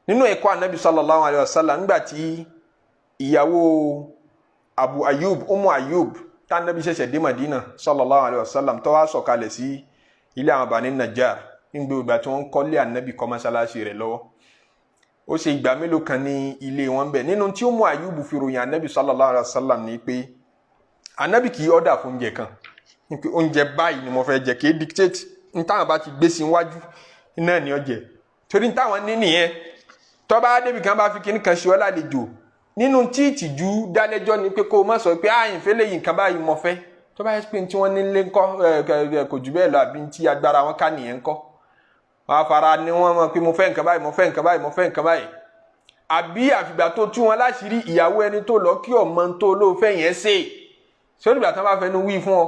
Nínú ẹ̀kọ́ Ànábì sallallahu alayhi wa sallam, nígbà tí ìyàwó Abu Ayyub, Ummu Ayyub, tánàbí ṣẹ̀ṣẹ̀ dé Madina sallallahu alayhi wa sallam, tó wá sọ̀kalẹ̀ sí ilé àwọn Bani Najjar nígbà ìgbà tí wọ́n kọ́lé Ànábì kọ́ mọ́sálásí rẹ̀ lọ́wọ́. Ó ṣe ìgbà mélòó kan ní ilé wọn bẹ̀. Nínú tí Ummu Ayyub fi ròyìn Ànábì sallallahu alayhi wa sallam ni pé Ànábì kì í ọ̀dà fún oúnjẹ kan, pé oúnjẹ báyìí ni mo fẹ́ jẹ, kì í dictate ní táwọn bá ti gbé sí iwájú iná ni ó jẹ. Torí táwọn ní nìyẹn, tó bá débi kan bá fi kíní kan ṣe ọ́ lálejò, nínú tí ìtìjú dálẹ́jọ́ ni pé kó o má sọ pé àyìnfẹ́ lè yí nǹkan báyìí mo fẹ́. Tó bá yẹ pé tí wọ́n nílé ńkọ́ kò jù bẹ́ẹ̀ lọ, àbí tí agbára wọn ká nìyẹn ńkọ́. Wọ́n á fara ní wọ́n mọ̀ pé mo fẹ́ nǹkan báyìí, mo fẹ́ nǹkan báyìí, mo fẹ́ nǹkan báyìí. Àbí àfìgbà tó tú wọn láṣìírí ìyàwó ẹni tó lọ kí ọmọ tó ló fẹ́ yẹn ṣe. Sórí ìgbà tán bá fẹnu wí fún ọ.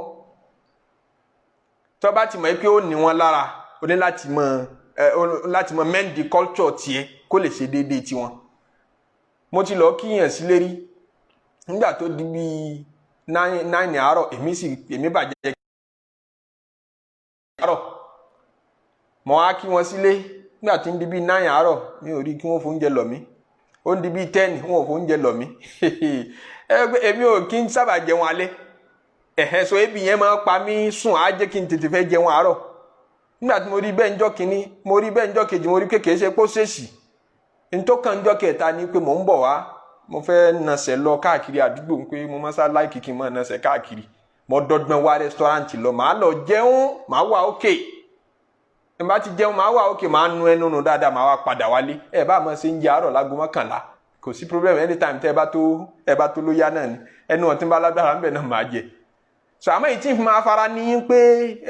Tó bá ti mọ̀ pé ó ní wọn lára, ó ní láti mọ̀ mend the culture tiẹ̀ kó lè ṣe déédéé tiwọn. Mo ti lọ kíyàn sí lérí nígbà tó di bíi 9 àárọ̀, èmi bàjẹ́ àárọ̀. Mo wá kí wọn sílé nígbà tí ń di bíi 9 àárọ̀, mi ò rí kí wọ́n fóúnjẹ lọ̀ mí. Ó ń di bíi 10 wọn ò fóúnjẹ lọ̀ mí. Èmi ò kí ń sábà jẹun alẹ́. so ebi yẹn máa pa mí sùn á jẹ́ kí n tètè fẹ́ jẹun àárọ̀ nígbà tí mo rí bẹ́ẹ̀ ńjọ́ kínní mo rí bẹ́ẹ̀ ńjọ́ kejì mo rí kékeré ṣe pọ́ ṣèṣì ntọ́kàn ńjọ́ kẹta ni pé mò ń bọ̀ wá mo fẹ́ nasẹ̀ lọ káàkiri àdúgbò pé mo máa sá láìkì kí n máa nasẹ̀ káàkiri mo dọ́gbọ́n wá rẹ́sítọ́rántì lọ màá lọ jẹun màá wà ókè n bá ti jẹun màá wà ókè màá nu ẹnu nù dáadáa màá wá padà wálé ẹ bá máa ṣe ń jẹ àárọ̀ lágo mọ́kànlá kò sí problem anytime tẹ́ ẹ bá tó ló yá náà ni ẹnu ọ̀tí bá lágbára ń bẹ̀ náà máa jẹ so àmọ́ èyí tí n fi máa fara ní pé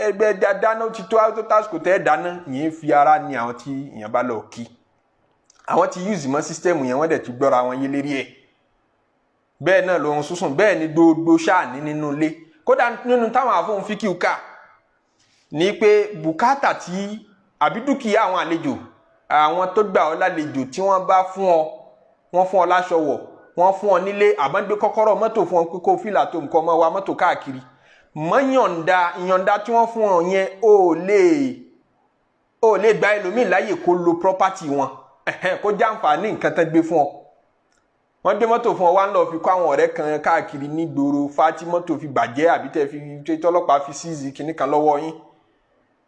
ẹgbẹ́ dáná ti tó tásìkò tẹ́ dáná yẹn fi ara ní àwọn tí èèyàn bá lọ kí àwọn tí use mọ́ system yẹn wọ́n dẹ̀ ti gbọ́ra wọn yé lérí ẹ̀ bẹ́ẹ̀ náà lóhun sísùn bẹ́ẹ̀ ni gbogbo ṣáàní nínú ilé kódà nínú táwọn àfọ̀hún fíkìú ká ní pé bùkátà tí àbí dúkìá àwọn àlejò àwọn tó gbà ọ́ lálejò tí wọ́n bá fún ọ wọ́n fún ọ láṣọ wọ̀ wọ́n fún ọ nílé àbọ̀ǹgbé kọ́kọ́rọ́ mọ́tò fún ọ pé kó fìlà tó nǹkan ọmọ wa mọ́tò káàkiri mọ́ ìyọ̀ǹda tí wọ́n fún ọ yẹn ó lè gba ẹlòmíì láyè kó lo property wọn kó jàǹfààní nǹkan tán gbé fún ọ wọ́n gbé mọ́tò fún ọ wá ń lọ fi kó àwọn ọ̀rẹ́ kan káàkiri nígboro fátí mọ́tò fi bàjẹ́ àbí tẹ́ fi tọ́lọ́pàá fi síìzì kinní kan lọ́wọ́ yín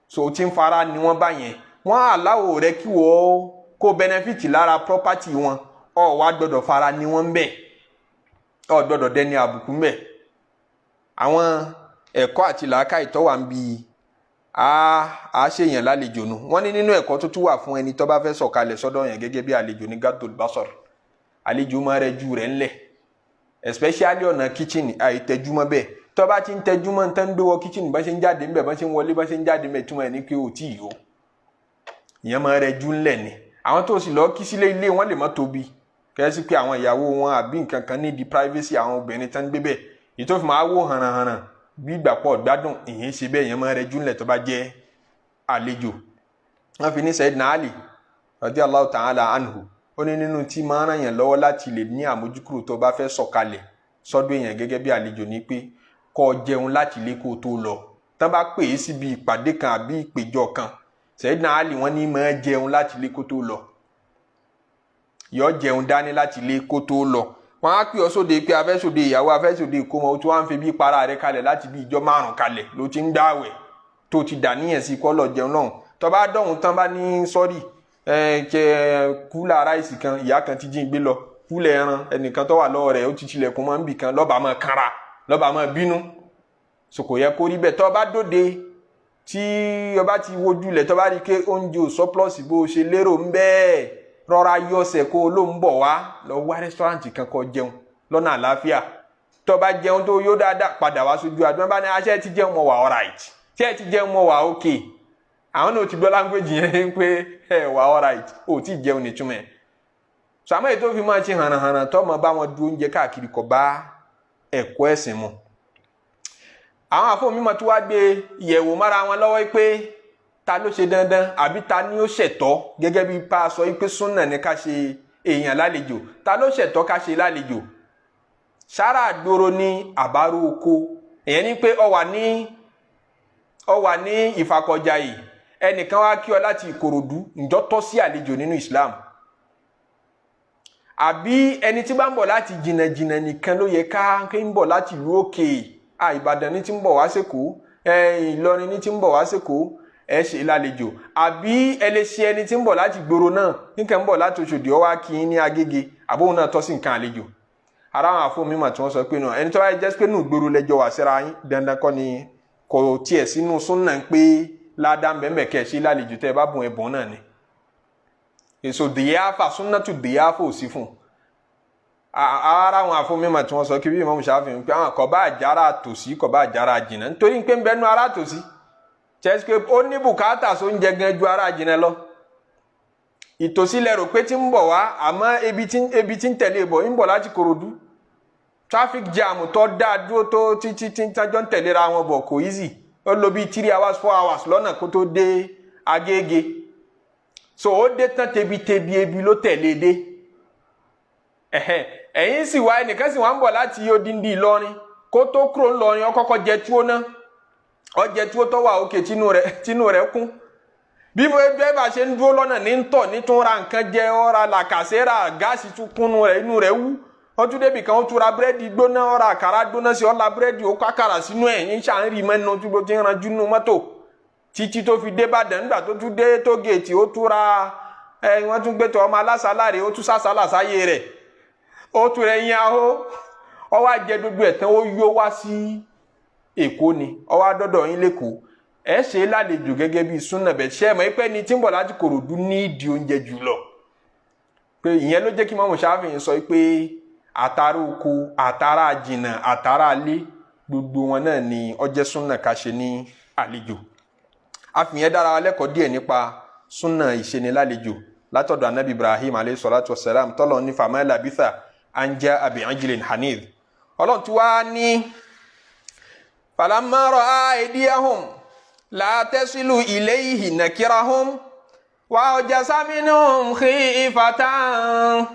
so o ti ń fara ni wọ́n bá yẹn wọ́n àláwò rẹ kí wọ́n kó benefit lára property wọn ọ wá gbọ́dọ̀ fara ni wọ́n ń bẹ̀ ọ gbọ́dọ̀ dẹni àbùkù ń bẹ̀ àwọn ẹ̀kọ́ àti làákàyè tó wà ń bi a ṣèyàn lálejò nu wọ́n ní nínú ẹ̀kọ́ tó tún wà fún ẹni tó bá fẹ́ sọ̀kalẹ̀ sọ́dọ̀ yẹn gẹ́gẹ́ bí àlejò ní gàdúl basor àlejò máa rẹ ju rẹ̀ ńlẹ̀ especially ọ̀nà kitchen àìtẹ́júmọ́ bẹ́ẹ̀ tó bá ti ń tẹ́júmọ́ ń tẹ́ ń gbé wọ kitchen bá ṣe ń jáde ńbẹ̀ bá ṣe ń wọlé bá ṣe ń jáde ńbẹ̀ túmọ̀ ẹ̀ ní pé ò tí ì yó ìyẹn máa rẹ ju ńlẹ̀ ni àwọn tó sì lọ kí sílé ilé wọn lè má tóbi kẹ́sí pé àwọn ìyàwó wọn àbí nǹkan kan ní di privacy àwọn obìnrin tán ń gbé bẹ́ẹ̀ èyí tó fi máa wò hànàhànà bí ìgbà pọ̀ gbádùn ìyẹn ṣe bẹ́ẹ̀ ìyẹn máa rẹ ju ńlẹ̀ tó bá jẹ́ àlejò wọ́n fi ní Sayyidina Ali radiyallahu ta'ala anhu ó ní nínú tí máa ràn yàn lọ́wọ́ láti lè ní àmójúkúrò tó bá fẹ́ sọ̀kalẹ̀ sọ́dọ̀ èèyàn gẹ́gẹ́ bí àlejò ní pé kó jẹun láti ilé kó tó lọ tán bá pè é síbi ìpàdé kan àbí ìpèjọ kan Sayyidina Ali wọ́n ní máa jẹun láti ilé kó tó lọ yọ jẹun dání láti ilé kó tó lọ wọ́n á pè ọ́ sóde pé afẹ́sòde ìyàwó afẹ́sòde ìkómọ tó wá ń fi bí para rẹ kalẹ̀ láti bí ìjọ 5 kalẹ̀ ló ti ń dáwẹ̀ tó ti dà níyẹn sí kọ́ lọ jẹun náà tó bá dọ̀hún tán bá ní sọ́rí kúlà ráìsì kan ìyá kan ti jí gbé lọ kúlẹ̀ ẹran ẹnìkan tó wà lọ́wọ́ rẹ̀ ó ti tilẹ̀kùn mọ́ níbì kan lọ́ba máa kanra lọ́ba máa bínú so kò yẹ kó rí bẹ́ẹ̀ tó bá dóde tí ọba ti wojú lẹ̀ tó bá rí i pé oúnjẹ ò sọ́plọ́ọ̀sì bó ṣe lérò ń bẹ́ẹ̀ rọra yọ ọ̀sẹ̀ kó ló ń bọ̀ wá lọ wá rẹ́sítọ́rántì kan kó jẹun lọ́nà àlàáfíà tó bá jẹun tó yó dáadáa padà wá sójú àdúrà bá ní aṣẹ́ ti jẹun mọ́ wà alright tí ẹ ti jẹun mọ́ wà okay àwọn náà ti gbọ́ language yẹn pé ẹ wà alright ó ti jẹun nìtumọ̀ ẹ̀ sàmọ́ ètò fi máa ṣe hànàhànà tó máa bá wọn du oúnjẹ káàkiri kò bá ẹ̀kọ́ ẹ̀sìn mu àwọn àfọ̀mímọ̀ tó wá gbé ìyẹ̀wò mára wọn lọ́wọ́ pé ta ló ṣe dandan àbí ta ni ó ṣẹ̀tọ́ gẹ́gẹ́ bí pa sọ pé súnà ní ká ṣe èèyàn lálejò ta ló ṣẹ̀tọ́ ká ṣe lálejò sára àgbòrò ní àbárò oko èèyàn ní pé ọ wà ní Ìfakọ̀jayé ẹnìkan wá kí ọ láti Ìkòròdú ǹjọ́ tọ́ sí àlejò nínú Islam àbí ẹni tí bá ń bọ̀ láti jìnnàjìnnà nìkan ló yẹ ká ń bọ̀ láti ìlú òkè Ìbàdàn ní tí ń bọ̀ wá sẹ́kọ̀ọ́ Ìlọrin ní tí ń bọ̀ wá sẹ́kọ̀ọ́ ẹ ṣe lálejò àbí ẹ lè ṣe ẹni tí ń bọ̀ láti gbòòrò náà nìkan ń bọ̀ láti Òṣòdì ó wá kí yín ní Agége àbóhùn náà tọ́ sí nǹkan àlejò ara àwọn àfọ̀mímọ̀ tí wọ́n sọ pé náà ẹni tó bá jẹ́ pé nù gbòòrò lẹ́jọ́ wà síra yín dandan kọ́ ni kò tiẹ̀ sínú súnà ń pé ládàá bẹ́ẹ̀ kẹ́ ṣe lálejò tẹ́ ẹ bá bùn ẹ̀bùn náà ni èso dìyàfà súnà tù dìyàfà ò sí fún ara àwọn àfọ̀mímọ̀ tí wọ́n sọ kí bí Imam Shafi'i pé àwọn kò bá àjára tòsí kò bá àjára jìnnà nítorí pé ń bẹnu ara tòsí chesike ó ní bùkátà so ń jẹ gan ju ara jìnnà lọ ìtòsí lẹ rò pé tí ń bọ̀ wá àmọ́ ebi tí ń tẹ̀lé bọ̀ ń bọ̀ láti Kòròdú traffic jam tó dáa dúró tó títí tí tájọ́ ń tẹ̀léra wọn bọ̀ kò easy ó lò bí 3 hours 4 hours lọ́nà kó tó dé Agége so ó dé tán tebi ebi ló tẹ̀lé dé ẹ̀yìn sì wá ẹnìkan sì wá ń bọ̀ láti odindi Ìlọrin kó tó kúrò ńlọrin ó kọ́kọ́ jẹ túwó náà ọjẹ tí ó tọ́ wà òkè tínú rẹ̀ kún bí mo ẹgbẹ́ bá ṣe ń dúró lọ́nà ní tọ̀ ní tún ra nǹkan jẹ ọ́ra làkàṣẹ́ra gáàsì tún kúnnú rẹ̀ inú rẹ̀ wú ó tún débi kan ó tún ra búrẹ́dì gbóná ó ra àkàrà gbóná sí ó la búrẹ́dì ó kó àkàrà sínú ẹ̀ yín ṣà ń rí mẹ́nu tó ti ń ranjú nínú mọ́tò títí tó fi dé Ìbàdàn nígbà tó tún dé tó géètì ó tún ra wọ́n tún gbé tọ ọmọ alásàlárè ó tún sásàlà sáyé rẹ̀ ó tún rẹ̀ yín ahó ó wá jẹ gbogbo ẹ̀ tán ó yó wá sí Èkó ni ó wá dọ́dọ̀ yín lẹ́kọ̀ọ́ ẹ ṣe lálejò gẹ́gẹ́ bí súnà bẹ̀ ṣe mọ̀ pé ní tí ń bọ̀ láti Kòròdú ní ìdí oúnjẹ jùlọ pé ìyẹn ló jẹ́ kí Imam Shafi'i sọ pé àtàrà oko àtàrà jìnnà àtàrà alé gbogbo wọn náà ni ó jẹ́ súnà ká ṣe ní àlejò àfihàn dára wa lẹ́kọ̀ọ́ díẹ̀ nípa súnà ìṣenilálejò látọ̀dọ̀ anabi Ibrahim alayhi salatu wassalam tọ́lọ̀ ní fama labitha an ja'a bi'ijlin hanidh ọlọ́run tí wàá ní falamma ra'a aydiyahum la tasilu ilayhi nakirahum wa awjasa minhum khifatan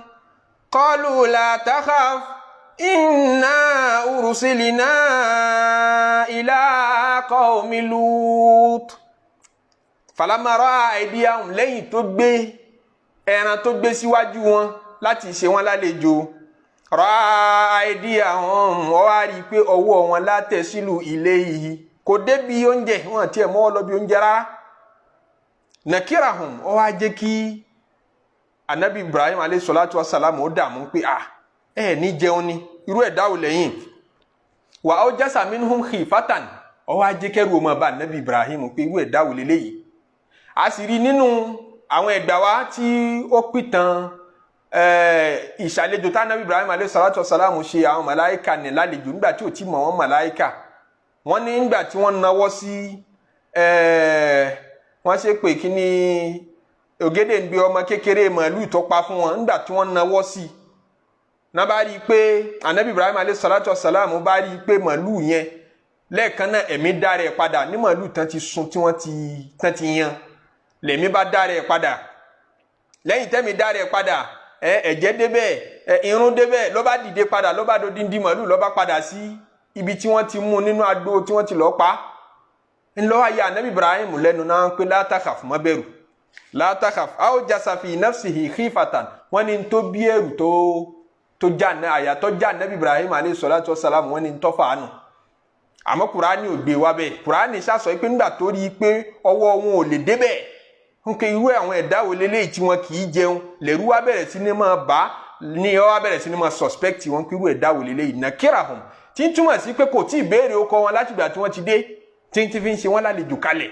qalu la takhaf inna ursilna ila qaumi Lut falamma ra'a aydiyahum lẹ́yìn tó gbé ẹran tó gbé síwájú wọn láti ṣe wọn lálejò ra'a aydiyahum wọ́n wá rí i pé ọwọ́ wọn la tasilu ilayhi kò débi oúnjẹ wọn tiẹ̀ mọ́ lọ bí oúnjẹ rárá nakirahum ó wá jẹ́ kí anabi Ibrahim alayhi salatu wassalam ó dààmú pé ní jẹun ni irú ẹ̀dá ò lẹ́yìn wa awjasa minhum khifatan ó wá jẹ́ kẹ́rù ọmọ bá anabi Ibrahim pé irú ẹ̀dá ò lélẹ́yìí a sì rí nínú àwọn ẹgbà wa tí ó pìtàn ìṣàlejò tá anabi Ibrahim alayhi salatu wassalam ṣe àwọn màláíkà ní lálejò nígbà tí ò tí mọ̀ wọ́n màláíkà wọ́n ní nígbà tí wọ́n nawọ́ sí wọ́n ṣe pé kí ni ògédè ń gbé ọmọ kékeré màálù tó pa fún wọn nígbà tí wọ́n nawọ́ sí náà bá rí i pé anabi Ibrahim alayhi salatu wassalam bá rí i pé màálù yẹn lẹ́ẹ̀kan náà ẹ̀mí dá rẹ̀ padà ní màálù tán ti sun tí wọ́n ti yan lẹ́mí bá dá rẹ̀ padà lẹ́yìn tẹ́mi dá rẹ̀ padà ẹ̀jẹ̀ débẹ̀ irun débẹ̀ ló bá dìde padà ló bá dodindi màálù ló bá padà sí ibi tí wọ́n ti mú nínú agbo tí wọ́n ti lọ́ọ́ pa ńlọ́wọ́ ayé anabi Ibrahim lẹ́nu náà pé la takhaf má bẹ̀rù la takhaf awjasa fi nafsihi khifatan wọ́n ní tó bí ẹ̀rù tó já ní àyà tó já anabi Ibrahim alayhi salatu wassalam wọ́n ní tó fàánù àmọ́ Kùránì ò gbé wá bẹ́ẹ̀ Kùránì ṣàṣọ pé nígbà tó rí i pé ọwọ́ wọn ò lè débẹ̀ nke irú àwọn ẹ̀dá wo leléyìí tí wọn kì í jẹun lẹ́rú wá bẹ̀rẹ̀ sí ní máa bá ní ọ wá bẹ̀rẹ̀ sí ní máa suspect wọn pé irú ẹ̀dá wo leléyìí nakirahum tí ń túmọ̀ sí pé kò tí ì béèrè ọkọ wọn láti ìgbà tí wọ́n ti dé tí ń ti fi ń ṣe wọ́n lálejò kalẹ̀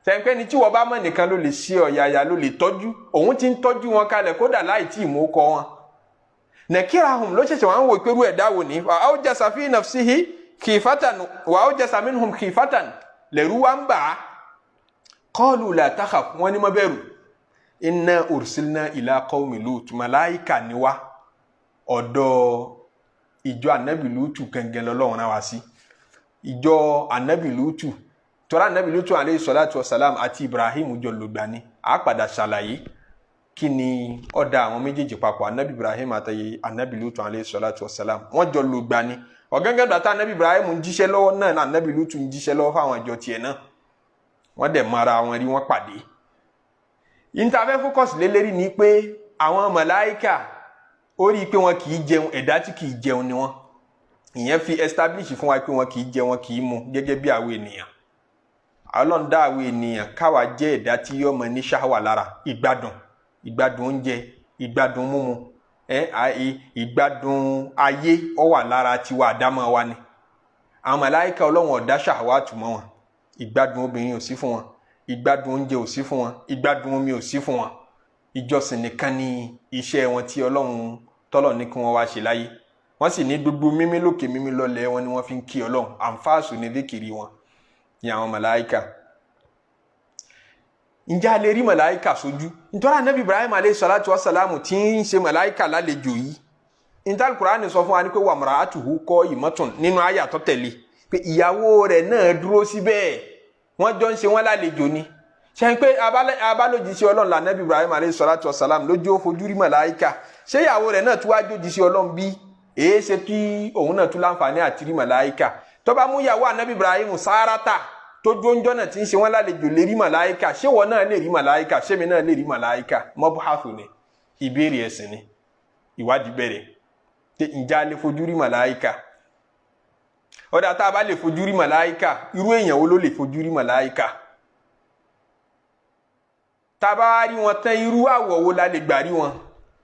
sẹ́ńpẹ́ ni tí wọ́n bá mọ̀ nìkan ló lè ṣe ọ̀yàyà ló lè tọ́jú òun ti ń tọ́jú wọn kalẹ̀ kódà láì tí ì mú ọkọ wọn nakirahum ló ṣẹ̀ṣẹ̀ wọn wò pé irú ẹ̀dá wo ni wa awjasa fi nafsihi khifatan wa awjasa minhum khifatan lẹ́rú wá ń bà á qalu la takhaf wọ́n ní má bẹ̀rù inna ursilna ila qaumi Lut màláíkà ni wá ọ̀dọ̀ ìjọ anabi Lutu gangan lọ́lọ́run náà wá sí ìjọ anabi Lutu tọ́lá anabi Lutu alayhi salatu wassalam àti Ibrahim jọ lògbà ni a padà ṣàlàyé kí ni ọ̀dà àwọn méjèèjì papọ̀ anabi Ibrahim àti anabi Lutu alayhi salatu wassalam wọ́n jọ lògbà ni ọ̀gángan dàtà anabi Ibrahim ń jíṣẹ́ lọ́wọ́ náà anabi Lutu ń jíṣẹ́ lọ́wọ́ fáwọn ìjọ tiẹ̀ náà wọ́n dẹ̀ mara wọn rí wọ́n pàdé ìntàfẹ́ fókọ̀sì lélẹ́rí ni pé àwọn màláíkà ó rí i pé wọn kì í jẹun ẹ̀dá tí kì í jẹun ni wọ́n ìyẹn fi establish fún wa pé wọn kì í jẹ wọn kì í mu gẹ́gẹ́ bí àwọn ènìyàn Ọlọ́run dá àwọn ènìyàn káwa jẹ́ ẹ̀dá tí yóò mọ ní ṣáwà lára ìgbádùn oúnjẹ ìgbádùn mímu ìgbádùn ayé ó wà lára tiwa àdámọ́ wa ni àwọn màláíkà Ọlọ́run ò dá ṣàwà tùmọ̀ wọn ìgbádùn obìnrin ò sí fún wọn ìgbádùn oúnjẹ ò sí fún wọn ìgbádùn omi ò sí fún wọn ìjọsìn nìkan ni iṣẹ́ wọn tí Ọlọ́run tọ́lọ̀ ní kí wọ́n wá ṣe láyé wọ́n sì ní gbogbo mímí lókè mímí lọ́lẹ̀ wọn ni wọ́n fi ń kí Ọlọ́run àǹfààsù ní díkìrì wọn ní àwọn màláíkà ǹjẹ́ a lè rí màláíkà sójú nítorí anabi Ibrahim alayhi salatu wasalamu tí ń ṣe màláíkà lálejò yìí nítorí Kùránì sọ fún wa ní pé wa mar'atuhu qa'imatun nínú àyà tó tẹ̀lé pé ìyàwó rẹ̀ náà dúró síbẹ̀ wọ́n jọ ń ṣe wọ́n lálejò ni ṣe pé abálòjìṣẹ́ Ọlọ́run lànàbí Ibrahim alayhi salatu wassalam lójú ó fojú rí màláíkà ṣé ìyàwó rẹ̀ náà tún wá jójìṣẹ́ Ọlọ́run bí èé ṣe kí òun náà tún láǹfààní àti rí màláíkà tó bá mú ìyàwó ànábì Ibrahim Sárátà tó jóúnjọ́ náà tí ń ṣe wọ́n lálejò lè rí màláíkà ṣé wọ́n náà lè rí màláíkà ṣé mi náà lè rí màláíkà mọ́bùhàfù ni ìbéèrè ẹ̀sìn ni ìwádìí bẹ̀rẹ̀ pé ǹjẹ́ a lè fojú rí màláíkà ọ̀dà tá a bá lè fojú rí màláíkà irú èèyàn wo ló lè fojú rí màláíkà tá a bá rí wọn tán irú àwọ̀ wo la lè gbà rí wọn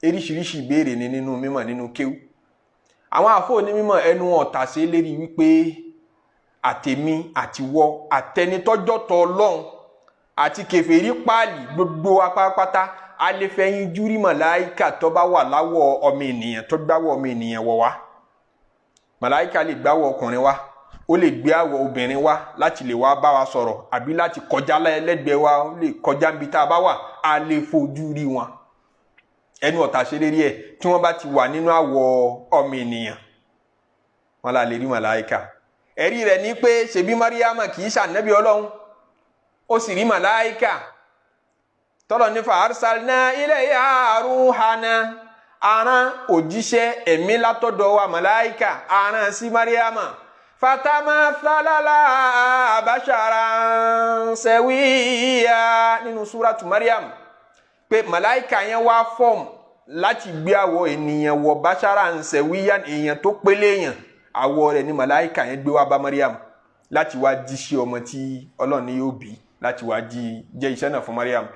eríṣiríṣi ìbéèrè ni nínú mímọ̀ nínú kéwú àwọn àfọ onímọ̀ ẹnu ọ̀tà sí lérí wípé àtèmi àtiwọ àtẹnitọ́jọ́tọ̀ Ọlọ́run àti kèfèrí páàlì gbogbo apápátá a lè fẹ̀yìn júrí màláíkà tó bá wà láwọ̀ ọmọ ènìyàn tó gbáwọ̀ ọmọ ènìyàn wọ̀ wá màláíkà lè gbáwọ̀ ọkùnrin wá ó lè gbé àwọ̀ obìnrin wá láti lè wá bá wa sọ̀rọ̀ àbí láti kọjá lẹ́gbẹ̀ẹ́ wa ó lè kọjá níbi tá a bá wà a lè fojú rí wọn ẹnu ọ̀tà ṣe lérí ẹ̀ tí wọ́n bá ti wà nínú àwọ̀ ọmọ ènìyàn wọn là lè rí màláíkà ẹ̀rí rẹ̀ ní pé ṣebí Mariama kì í ṣànábì Ọlọ́run ó sì rí màláíkà tọ́lọ̀ ní fa arsalna ilayha ruhana aran òjíṣẹ́ ẹ̀mí látọ̀dọ̀ wa màláíkà aran sí Mariama fatamathala laha basharan sawiyya nínú súratu Mariam pé màláíkà yẹn wá fọ́ọ̀mù láti gbé àwọ̀ ènìyàn wọ̀ basharan sawiyya èèyàn tó pélé èèyàn àwọ̀ rẹ̀ ní màláíkà yẹn gbé wá bá Mariam láti wá jíṣẹ́ ọmọ tí Ọlọ́run ní yóò bí láti wá jẹ́ iṣẹ́ náà fún Mariam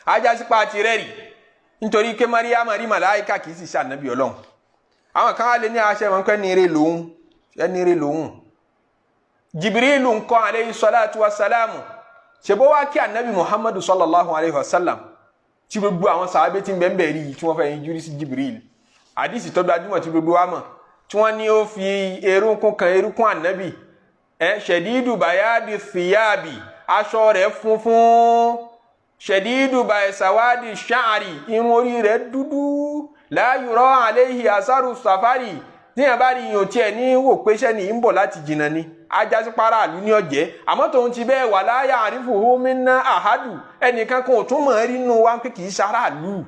ajásípa àti rẹ́rì nítorí pé Mariam rí màláíkà kìí sì ṣànábì Ọlọ́run àwọn kan wá lè ní aṣẹ wọn pé ẹnire lòun Jibrilu nǹkan alayhi salatu wassalamu ṣe bó wá kí ànábì Muhammadu sallallahu alayhi wa sallam tí gbogbo àwọn sàábé tí ń bẹ́ẹ̀ rí tí wọ́n fẹ́ yin júrí sí Jibril àdìsí tó gbajúmọ̀ tí gbogbo wa mọ̀ tí wọ́n ní ó fi erunkun kan erunkun ànábì ṣẹ̀dídù bayadi thiyabi aṣọ rẹ̀ funfun ṣẹ̀dídù bayasawadi ṣáàrì irun orí rẹ̀ dúdú la yura alayhi asaru safari tíyàn bá rí yàn tiẹ̀ ní wò pé iṣẹ́ ní ń bọ̀ láti jìnnà ni ajásí paráàlú ní ọ̀jẹ́ àmọ́ tòun ti bẹ́ẹ̀ wà láyà àrífòhó minna àhádù ẹnìkan kan ò tún mọ̀ rí nínú wa pé kì í ṣaráàlú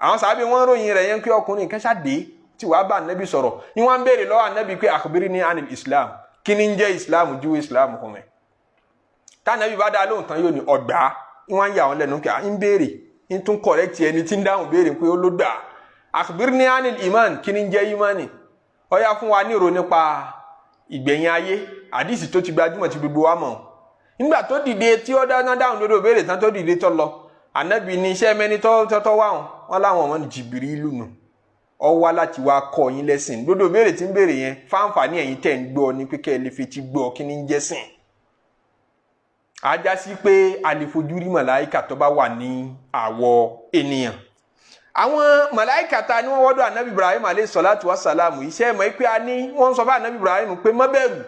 àwọn sábẹ́ wọn ròyìn rẹ̀ yẹn pé ọkùnrin kan ṣàdé tí wàá bá ànábì sọ̀rọ̀ ni wọ́n ń béèrè lọ́wọ́ ànábì pé akhbirni anil islam kí ni ń jẹ́ islam ju islam fún mi tànábì bá dá lóhùn tán yóò ní ọgbà wọ́n ń yà wọ́n lẹ́nu kí ń béèrè ń tún kọ̀rẹ́tì ẹni tí ń dáhùn béèrè pé ó ló dà akhbirni anil iman kí ni ń jẹ́ imani ó yá fún wa ní ìrò nípa ìgbẹ̀yìn ayé àdìsí tó ti gbajúmọ̀ tí gbogbo wa mọ̀ nígbà tó dìde tí ó dáná dáhùn lórí òbéèrè tán tó dìde tó lọ ànábì ní iṣẹ́ mẹ́ni tọ́tọ́ wà wọn láwọn ọmọ Jìbìrìlù nù ọ wá láti wá kọ́ yín lẹ́sìn lórí òbéèrè tí ń béèrè yẹn fáǹfààní ẹ̀yin tẹ̀ ń gbọ́ ní pé kẹ́ ẹ lè fetí gbọ́ kí ní ń jẹ́sìn ajá sí pé a lè fojú rí màláìkà tó bá wà ní àwọ̀ ènìyàn àwọn màláìkà ta ni wọ́n wọ́dọ̀ ànábì Ibrahim alayhi salatu wa salamu iṣẹ́ mọ̀ pé a ní wọ́n sọ fún ànábì Ibrahim pé má bẹ̀rù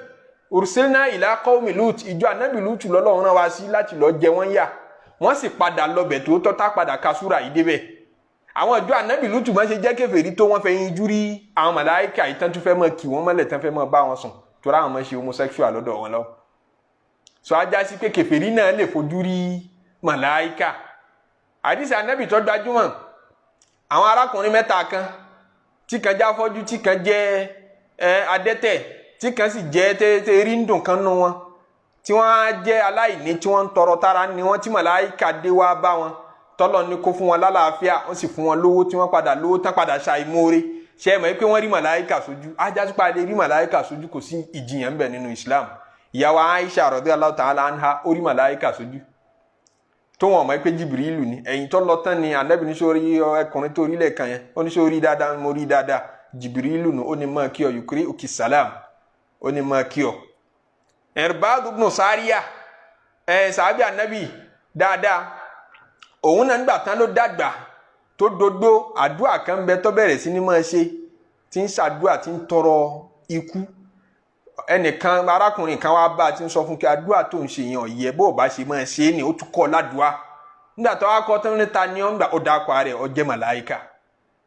ursilna ila qaumi Lut ìjọ ànábì Lut lọ́lọ́run rán wa sí láti lọ jẹ wọ́n yà wọ́n sì padà lọbẹ̀ tó tọ́ta padà kasúra yìí débẹ̀ àwọn ìjọ ànábì Lut máa ṣe jẹ́ kèfèrí tó wọ́n fẹ́ yin jú rí àwọn màláìkà yìí tán tún fẹ́ mọ́ kí wọ́n mọ́lẹ̀ tán fẹ́ mọ́ bá wọn sùn tó ra àwọn máa ṣe homosexual lọ́dọ̀ wọn lọ sọ ajá sí pé kèfèrí náà lè fojú rí màláìkà àdìsí ànábì tó gbajúmọ̀ àwọn arákùnrin mẹ́ta kan tí kan já fọ́jú tí kan jẹ́ adẹ́tẹ̀ tí kan sì jẹ́ tẹ́ rí ń dùn kan nú wọn tí wọ́n jẹ́ aláìní tí wọ́n ń tọrọ tara ni wọ́n tí màláìka dé wá bá wọn tọ́lọ̀ ní kó fún wọn lálàáfíà wọ́n sì fún wọn lówó tí wọ́n padà lówó tán padà ṣàìmoore ṣe é mọ̀ pé wọ́n rí màláìka sójú ajásùpá lè rí màláìka sójú kò sí ìjìyàn ń bẹ nínú Islam ìyàwó Aisha radiyallahu ta'ala anha ó rí màláìka sójú tó wọn mọ̀ pé Jibrilu ni ẹ̀yìn tó lọ tán ni Ànábì ní sórí ẹkùnrin tó rí lẹ́ẹ̀kan yẹn ó ní sórí dáadáa mo rí dáadáa Jibrilu nù ó ní mọ̀ kí ọ yukuri òkè salam ó ní mọ̀ kí ọ. Irbad ibn Sariya sàábì Ànábì dáadáa òun náà nígbà tán ló dàgbà tó dodo àdúrà kan bẹ tó bẹ̀rẹ̀ sí ní máa ṣe tí ń ṣàdúrà tí ń tọrọ ikú ẹnìkan arákùnrin kan wá bá ti ń sọ fún kí àdúrà tó ń ṣe yẹn ọ̀yẹ́ bó bá ṣe máa ṣe é ní ó tún kọ́ ládùúà nígbà tó wá kọ́ tó ń ta ni ó ń gbà ó dákọ̀ rẹ̀ ó jẹ́ màláìka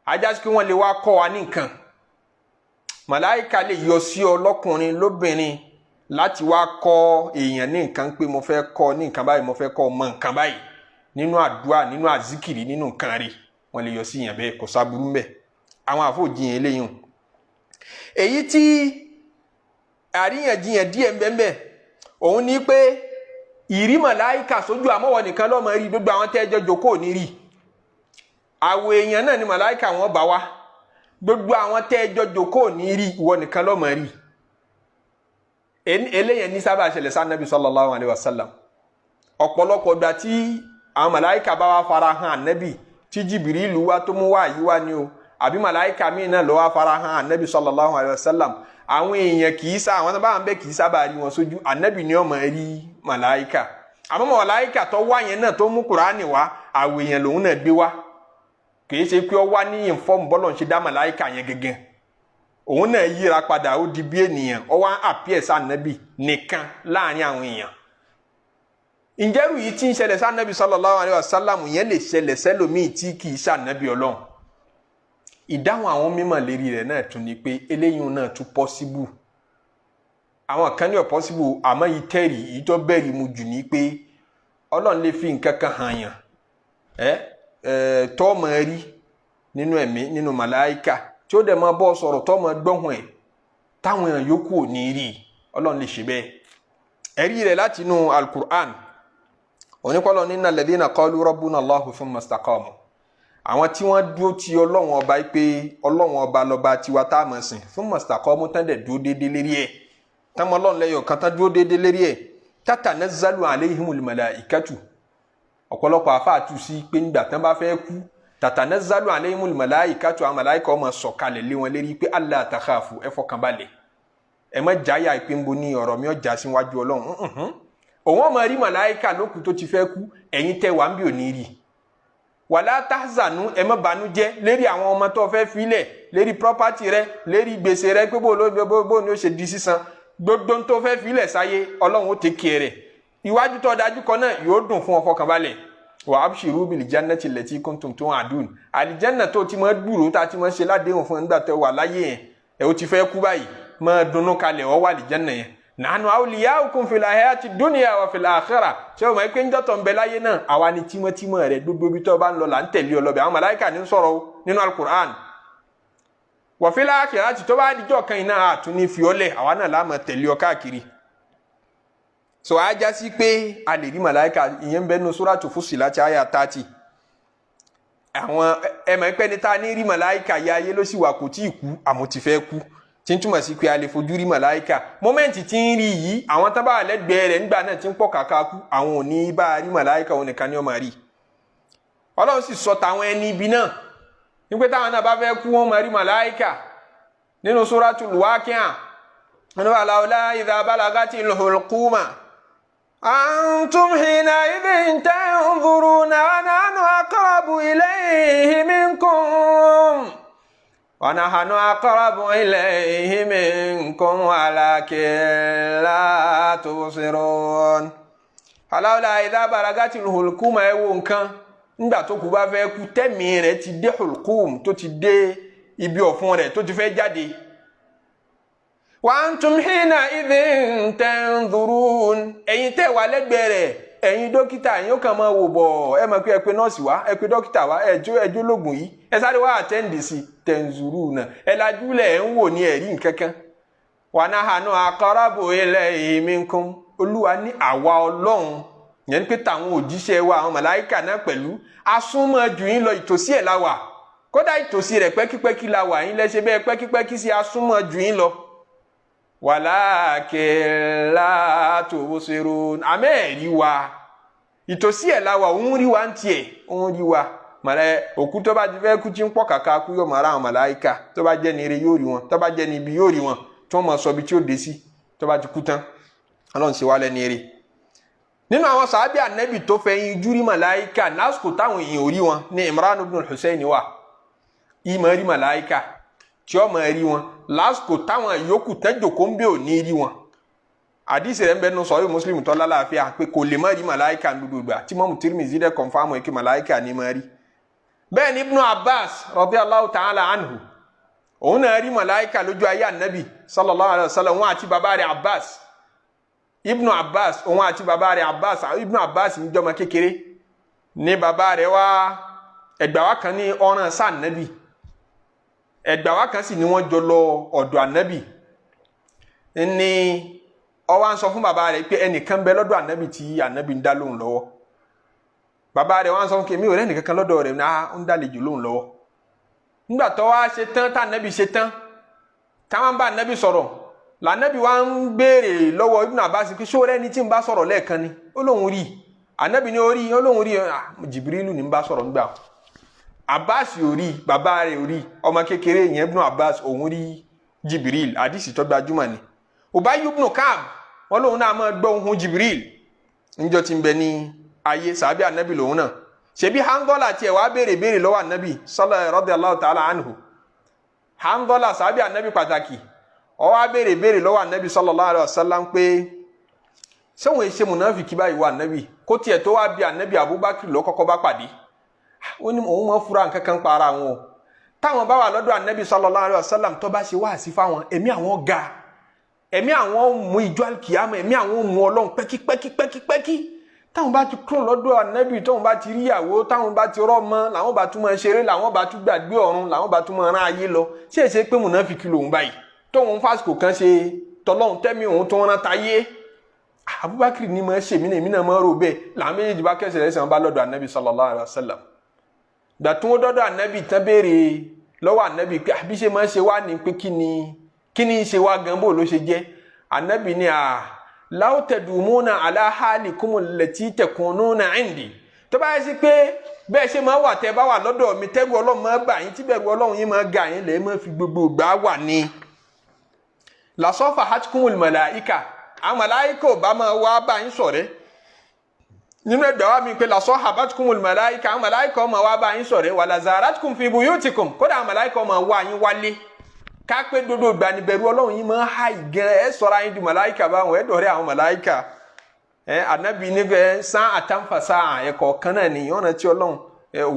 ajá sí pé wọ́n lè wá kọ́ wa ní nǹkan màláìka lè yọ sí ọ lọ́kùnrin lóbìnrin láti wá kọ́ èèyàn ní nǹkan pé mo fẹ́ kọ́ ní nǹkan báyìí mo fẹ́ kọ́ mọ nǹkan báyìí nínú àdúrà nínú àzíkìrì nínú nǹkan rẹ̀ wọ́n lè yọ sí yàn bẹ́ẹ̀ kò sábúrú mbẹ̀ àwọn àfọ̀jìyàn eléyìí èyí tí àríyànjiyàn díẹ̀ mbẹ́mbẹ́ òun ní pé ìrí màláìkà sójú àmọ́wọ̀ nìkan lọ́mọ rí gbogbo àwọn tẹ́jọ́ jókòó ní rí àwọ̀ èèyàn náà ni màláìkà wọn bá wá gbogbo àwọn tẹ́ ẹjọ́ jókòó ní rí ìwọ nìkan ló máa rí eléyẹn ní sábà ṣẹlẹ̀ sí Ànábì sallallahu alaihi wasallam ọ̀pọ̀lọpọ̀ ìgbà tí àwọn màláìka bá wá fara hàn Ànábì tí Jìbìrìlù wá tó mú wá yìí wá ní o àbí màláìka míì náà ló wá fara hàn Ànábì sallallahu alaihi wasallam àwọn èèyàn kì í sá àwọn tó bá ń bẹ kì í sábà rí wọn sójú Ànábì ni ó máa rí màláìka àmọ́ màláìka tó wá yẹn náà tó mú Kùránì wá àwọn èèyàn lòun náà gbé wá kì í ṣe pé ó wá ní ìfọ́ọ̀mù bọ́lọ̀ ń ṣe dá màláìka yẹn gẹ́gẹ́ òun náà yíra padà ó di bí ènìyàn ó wá àpíẹ̀ sí Ànábì nìkan láàrin àwọn èèyàn ǹjẹ́rù yìí tí ń ṣẹlẹ̀ sí Ànábì sallallahu alaihi wasallam yẹn lè ṣẹlẹ̀ sẹ́lòmíì tí kì í ṣe Ànábì Ọlọ́run ìdáhùn àwọn mímọ̀ lérí rẹ̀ náà tún ni pé eléyìí náà tún pọ́síbù àwọn kan ní ọ̀ pọ́síbù àmọ́ yìí tẹ́rì yìí tó bẹ̀rì mu jù ní pé Ọlọ́run lè fi nǹkan kan hàn yàn tó máa rí nínú ẹ̀mí nínú màláìka tí ó dẹ̀ máa bọ́ sọ̀rọ̀ tó máa gbọ́hùn ẹ̀ táwọn èèyàn yòókù ò ní rí Ọlọ́run lè ṣe bẹ́ẹ̀ ẹ̀rí rẹ̀ láti inú Al-Qur'an onípọ́lọ́ nínú alladhina qalu rabbuna Allahu thumma istaqamu àwọn tí wọ́n dúró ti Ọlọ́run ọba pé Ọlọ́run ọba lọ́ba tiwa tá a mọ̀ sìn thumma istaqamu tán dẹ̀ dúró déédéé lérí ẹ̀ tán mọ́ Ọlọ́run lẹ́yọ̀ kan tán dúró déédéé lérí ẹ̀ tatanazzalu alayhimul malaikatu ọ̀pọ̀lọpọ̀ àfáàtù sí pé nígbà tán bá fẹ́ kú tatanazzalu alayhimul malaikatu àwọn màláìka ó máa sọ̀kalẹ̀ lé wọn lérí pé alla takhafu ẹ fọkàn balẹ̀ ẹ má jáyà ìpé ń bo ní ọ̀rọ̀ mi ọjà síwájú Ọlọ́run òun ọmọ rí màláìka lókù tó ti fẹ́ kú ẹ̀yin tẹ́ wà ń bí ò ní rí wala tahzanu ẹ má banújẹ́ lérí àwọn ọmọ tó fẹ́ filẹ̀ lérí property rẹ lérí gbèsè rẹ pé bó ni ó ṣe di sísan gbogbo tó fẹ́ filẹ̀ sáyé Ọlọ́run ó take care rẹ̀ iwájú tó dájú kan náà yóò dùn fún ọ fọkànbalẹ̀ wa abshiru bil jannati allati kuntum tu'adun àlìjánà tó ti máa gbúrò tá ti máa ṣe ládéhùn fún nígbà tó wà láyé yẹn ẹ ó ti fẹ́ kú báyìí máa dunnú kalẹ̀ ọ wà àlìjánà yẹn nahnu awliyaukum fil hayati dunya wa fil akhirah ṣé o mọ̀ pé ń jọ́tọ̀ ń bẹ láyé náà àwa ni tímọ́tímọ́ rẹ̀ gbogbo bí tó bá ń lọ là ń tẹ̀lé ọ lọ́bẹ̀ àwọn màláìkà ní sọ̀rọ̀ nínú Al-Qur'an wa fil akhirati tó bá dijọ́ kan iná àtún ní fiọ́lẹ̀ àwa náà la máa tẹ̀lé ọ káàkiri so a já sí pé a lè rí màláìka ìyẹn bẹ́ẹ̀ nu Suratu Fussilat àyà 30 àwọn ẹ̀mọ̀ pẹ́ ní ta ní rí màláìka ya ayé ló sì wà kò tí ì kú àmọ́ ti fẹ́ kú tí ń túmọ̀ sí pé a lè fojú rí màláìka mọ́mẹ́ǹtì tí ń rí yìí àwọn tábà lẹ́gbẹ̀ẹ́ rẹ̀ nígbà náà ti ń pọ̀ kàkà kú àwọn ò ní bá a rí màláìka òun nìkan ni ó máa rí Ọlọ́run sì sọ tàwọn ẹni ibi náà nígbà táwọn náà bá fẹ́ kú wọn máa rí màláìka nínú Suratul Waqi'ah wọn wà láwùlá idha balagatil hulquma أنتم حينئذ تنظرون ونحن أقرب إليه منكم ولكن لا تبصرون فلولا إذا بلغت الحلقوم ẹwọ nǹkan nígbà tó kú bá fẹ́ kú tẹ́mìí rẹ̀ ti dé hulqum tó ti dé ibi ọ̀fun rẹ̀ tó ti fẹ́ jáde وأنتم حينئذ تنظرون ẹ̀yin tẹ́ wà lẹ́gbẹ̀ẹ́ rẹ̀ ẹ̀yin dókítà ẹ̀yin ó kàn máa wò bọ̀ ẹ mọ̀ pé ẹ pè nọ́ọ̀sì wá ẹ pè dókítà wá ẹjọ́ lóògùn yìí ẹ sáré wá àtẹ́ǹdì sí tanzuruna ẹ lajúlẹ̀ ẹ̀ ń wò ní ẹ̀rí nkankan ونحن أقرب إليه منكم Olúwa ní àwa Ọlọ́run yẹn pé tàwọn òjíṣẹ́ wa àwọn màláìkà náà pẹ̀lú asúnmọ́ jù yín lọ ìtòsí ẹ̀ la wà kódà ìtòsí rẹ̀ pẹ́kípẹ́kí la wà yín lẹ́sẹ̀ bẹ́ẹ̀ pẹ́kípẹ́kí sí asúnmọ́ jù yín lọ walakin la tubsirun àmẹ́ẹ̀rí wa ìtòsí ẹ̀ láwà òun rí wa ń tiẹ̀ òun rí wa màlẹ́ òkú tó bá ti fẹ́ kú tí ń pọ̀ kàkà kú yóò máa ra àwọn màláìka tó bá jẹ́ ní ire yóò rí wọn tó bá jẹ́ ní ibi yóò rí wọn tó máa sọ ibi tí ó dé sí tó bá ti kú tán Ọlọ́run ṣe wá lẹ́ni ire. nínú àwọn sàábì ànẹ́bì tó fẹ́ yin jú rí màláìka lásìkò táwọn èèyàn ò rí wọn ní Imran ibn al-Husayn wà ìmọ̀ rí màláìka tí ó máa rí wọn lásìkò táwọn yòókù tẹ́jòkó ń bẹ́ ò ní rí wọn àdìsí rẹ̀ ń bẹ́ẹ̀ nù sọ̀rọ̀ Muslim tó lálàáfíà pé kò lè má rí màláìka gbogbo tí Imam Tirmidhi dẹ̀ kọ̀nfàmù ẹ̀ kí màláìka ní má rí. bẹ́ẹ̀ ni Ibn Abbas radiyallahu ta'ala anhu òun náà rí màláìka lójú ayé ànábì sallallahu alayhi wa sallam òun àti bàbá rẹ̀ Abbas Ibn Abbas òun àti bàbá rẹ̀ Abbas Ibn Abbas ń jọmọ kékeré ní bàbá rẹ̀ wá ẹgbàá wa kan ní ọ̀ràn sáà ànábì ẹgbà wa kan sì ni wọ́n jọ lọ ọ̀dọ̀ ànábì ní ó wá ń sọ fún bàbá rẹ̀ pé ẹnìkan bẹ lọ́dọ̀ ànábì tí ànábì ń dá lóhùn lọ́wọ́ bàbá rẹ̀ wá ń sọ fún kí mi ò rẹ́ nìkankan lọ́dọ̀ rẹ̀ náà ń dálejò lóhùn lọ́wọ́ nígbà tó wá ṣe tán tá ànábì ṣe tán táwọn bá ànábì sọ̀rọ̀ lànábì wá ń béèrè lọ́wọ́ Ibn Abbas pé ṣó rẹ́ni tí ń bá sọ̀rọ̀ lẹ́ẹ̀kan ni ó lóun rí ànábì ní orí ó lóun rí Jibrilu ní ń bá sọ̀rọ̀ nígbà Abbas ò rí bàbá rẹ̀ ò rí ọmọ kékeré yẹn Ibn Abbas òun rí Jibril àdìsí tó gbajúmọ̀ ni Ubay ibn Ka'b wọn lòun náà máa gbọ́ ohùn Jibril níjọ́ tí ń bẹ ní ayé sàbí ànábì lòun náà ṣebí Handola tiẹ̀ wá béèrè lọ́wọ́ ànábì radiyallahu ta'ala anhu Handola sàbí ànábì pàtàkì ó wá béèrè lọ́wọ́ ànábì sallallahu alaihi wasallam pé sẹ́wọ̀n ṣe mùnáfìkì báyìí wà ànábì kó tiẹ̀ tó wá bí ànábì Abubakar lọ́kọ́kọ́ bá pàdé ó ní òun máa fura nǹkan kan pa ara wọn o táwọn bá wà lọ́dọ̀ ànábì sallallahu alaihi wasallam tó bá ṣe wáàsí fáwọn ẹ̀mí àwọn ga ẹ̀mí àwọn mú ìjọ alkiyama ẹ̀mí àwọn mú Ọlọ́run pẹ́kípẹ́kí táwọn bá ti kúrò lọ́dọ̀ ànábì táwọn bá ti rí ìyàwó táwọn bá ti rọ́mọ làwọn bá tún máa ṣeré làwọn bá tún gbàgbé ọ̀run làwọn bá tún máa rán ayé lọ ṣé èsè pé mùnáfíkì lòun báyìí tóun fásitì kan ṣe tọlọ́run tẹ́mi òun tó rán táyé Abubakar ní máa ṣèmí náà èmi náà máa rò bẹ́ẹ̀ làwọn méjèèjì bá kẹsẹ̀ lẹ́sẹ̀ wọn bá lọ́dọ̀ ànábì sallallahu alaihi wasallam gbàtún wọn dọ́dọ̀ ànábì tán béèrè lọ́wọ́ ànábì pé àbí ṣe máa ṣe wá ní pé kí ni ṣe wá gan bó ló ṣe jẹ́ ànábì ní law tadumuna ala halikum allati takununa indi tó bá yẹ sí pé bẹ́ẹ̀ ṣe máa wà tẹ́ bá wà lọ́dọ̀ mi tẹ́rù Ọlọ́run máa bà yín tí bẹ̀rù Ọlọ́run yín máa ga yín lẹ́ẹ̀ máa fi gbogbo gbà wà ní la safahatkumul malaika àwọn màláíkà ò bá máa wá bá yín ṣọ̀rẹ́ nínú ẹgbẹ́ wa mi pé la sahabatkumul malaika àwọn màláíkà ó máa wá bá yín ṣọ̀rẹ́ wala zaratkum fi buyutikum kódà àwọn màláíkà ó máa wá yín wálé ká pé dodo ìgbà ni bẹ̀rù Ọlọ́run yín máa ha ìgẹ̀rẹ̀ ẹ sọ̀rọ̀ ayé di màláíkà báwọn ẹ dọ̀rẹ́ àwọn màláíkà ànábì níbẹ̀ sán àtàǹfàṣà ẹ̀kọ́ kan náà nìyẹn ọ̀nà tí Ọlọ́run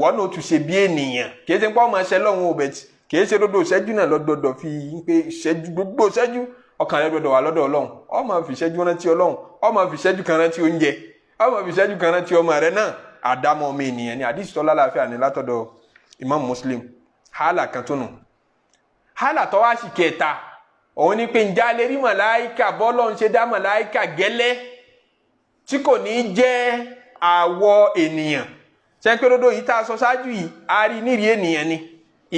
wọ́n náà tún ṣe bí ènìyàn kì í ṣe pé ọmọ ẹṣẹ lọ́hùn ò bẹ̀tì kì í ṣe dodo ìṣẹ́jú náà lọ́dọọdọ fi pé ìṣẹ́jú gbogbo ìṣẹ́jú ọkàn rẹ gbọdọ̀ wà lọ́dọ̀ Ọlọ́run ọmọ fi ìṣẹ́jú rántí Ọlọ́run ọmọ fi ìṣẹ́jú kan rántí oúnjẹ ọmọ fi ìṣẹ́jú kan rántí ọmọ rẹ náà àdámọ́ ọmọ ènìyàn ni àdìsí tọ́lá láàfíà ní látọ̀dọ̀ Imam Muslim hálà kan tó nù hálà tó wá sí kẹta òun ni pé ǹjẹ́ alẹ́ rí màláíkà bọ́lọ̀ ń ṣe dá màláíkà gẹ́lẹ́ tí kò ní jẹ́ àwọ̀ ènìyàn ṣe pé dodo yìí tá a sọ ṣáájú yìí a rí nírí ènìyàn ni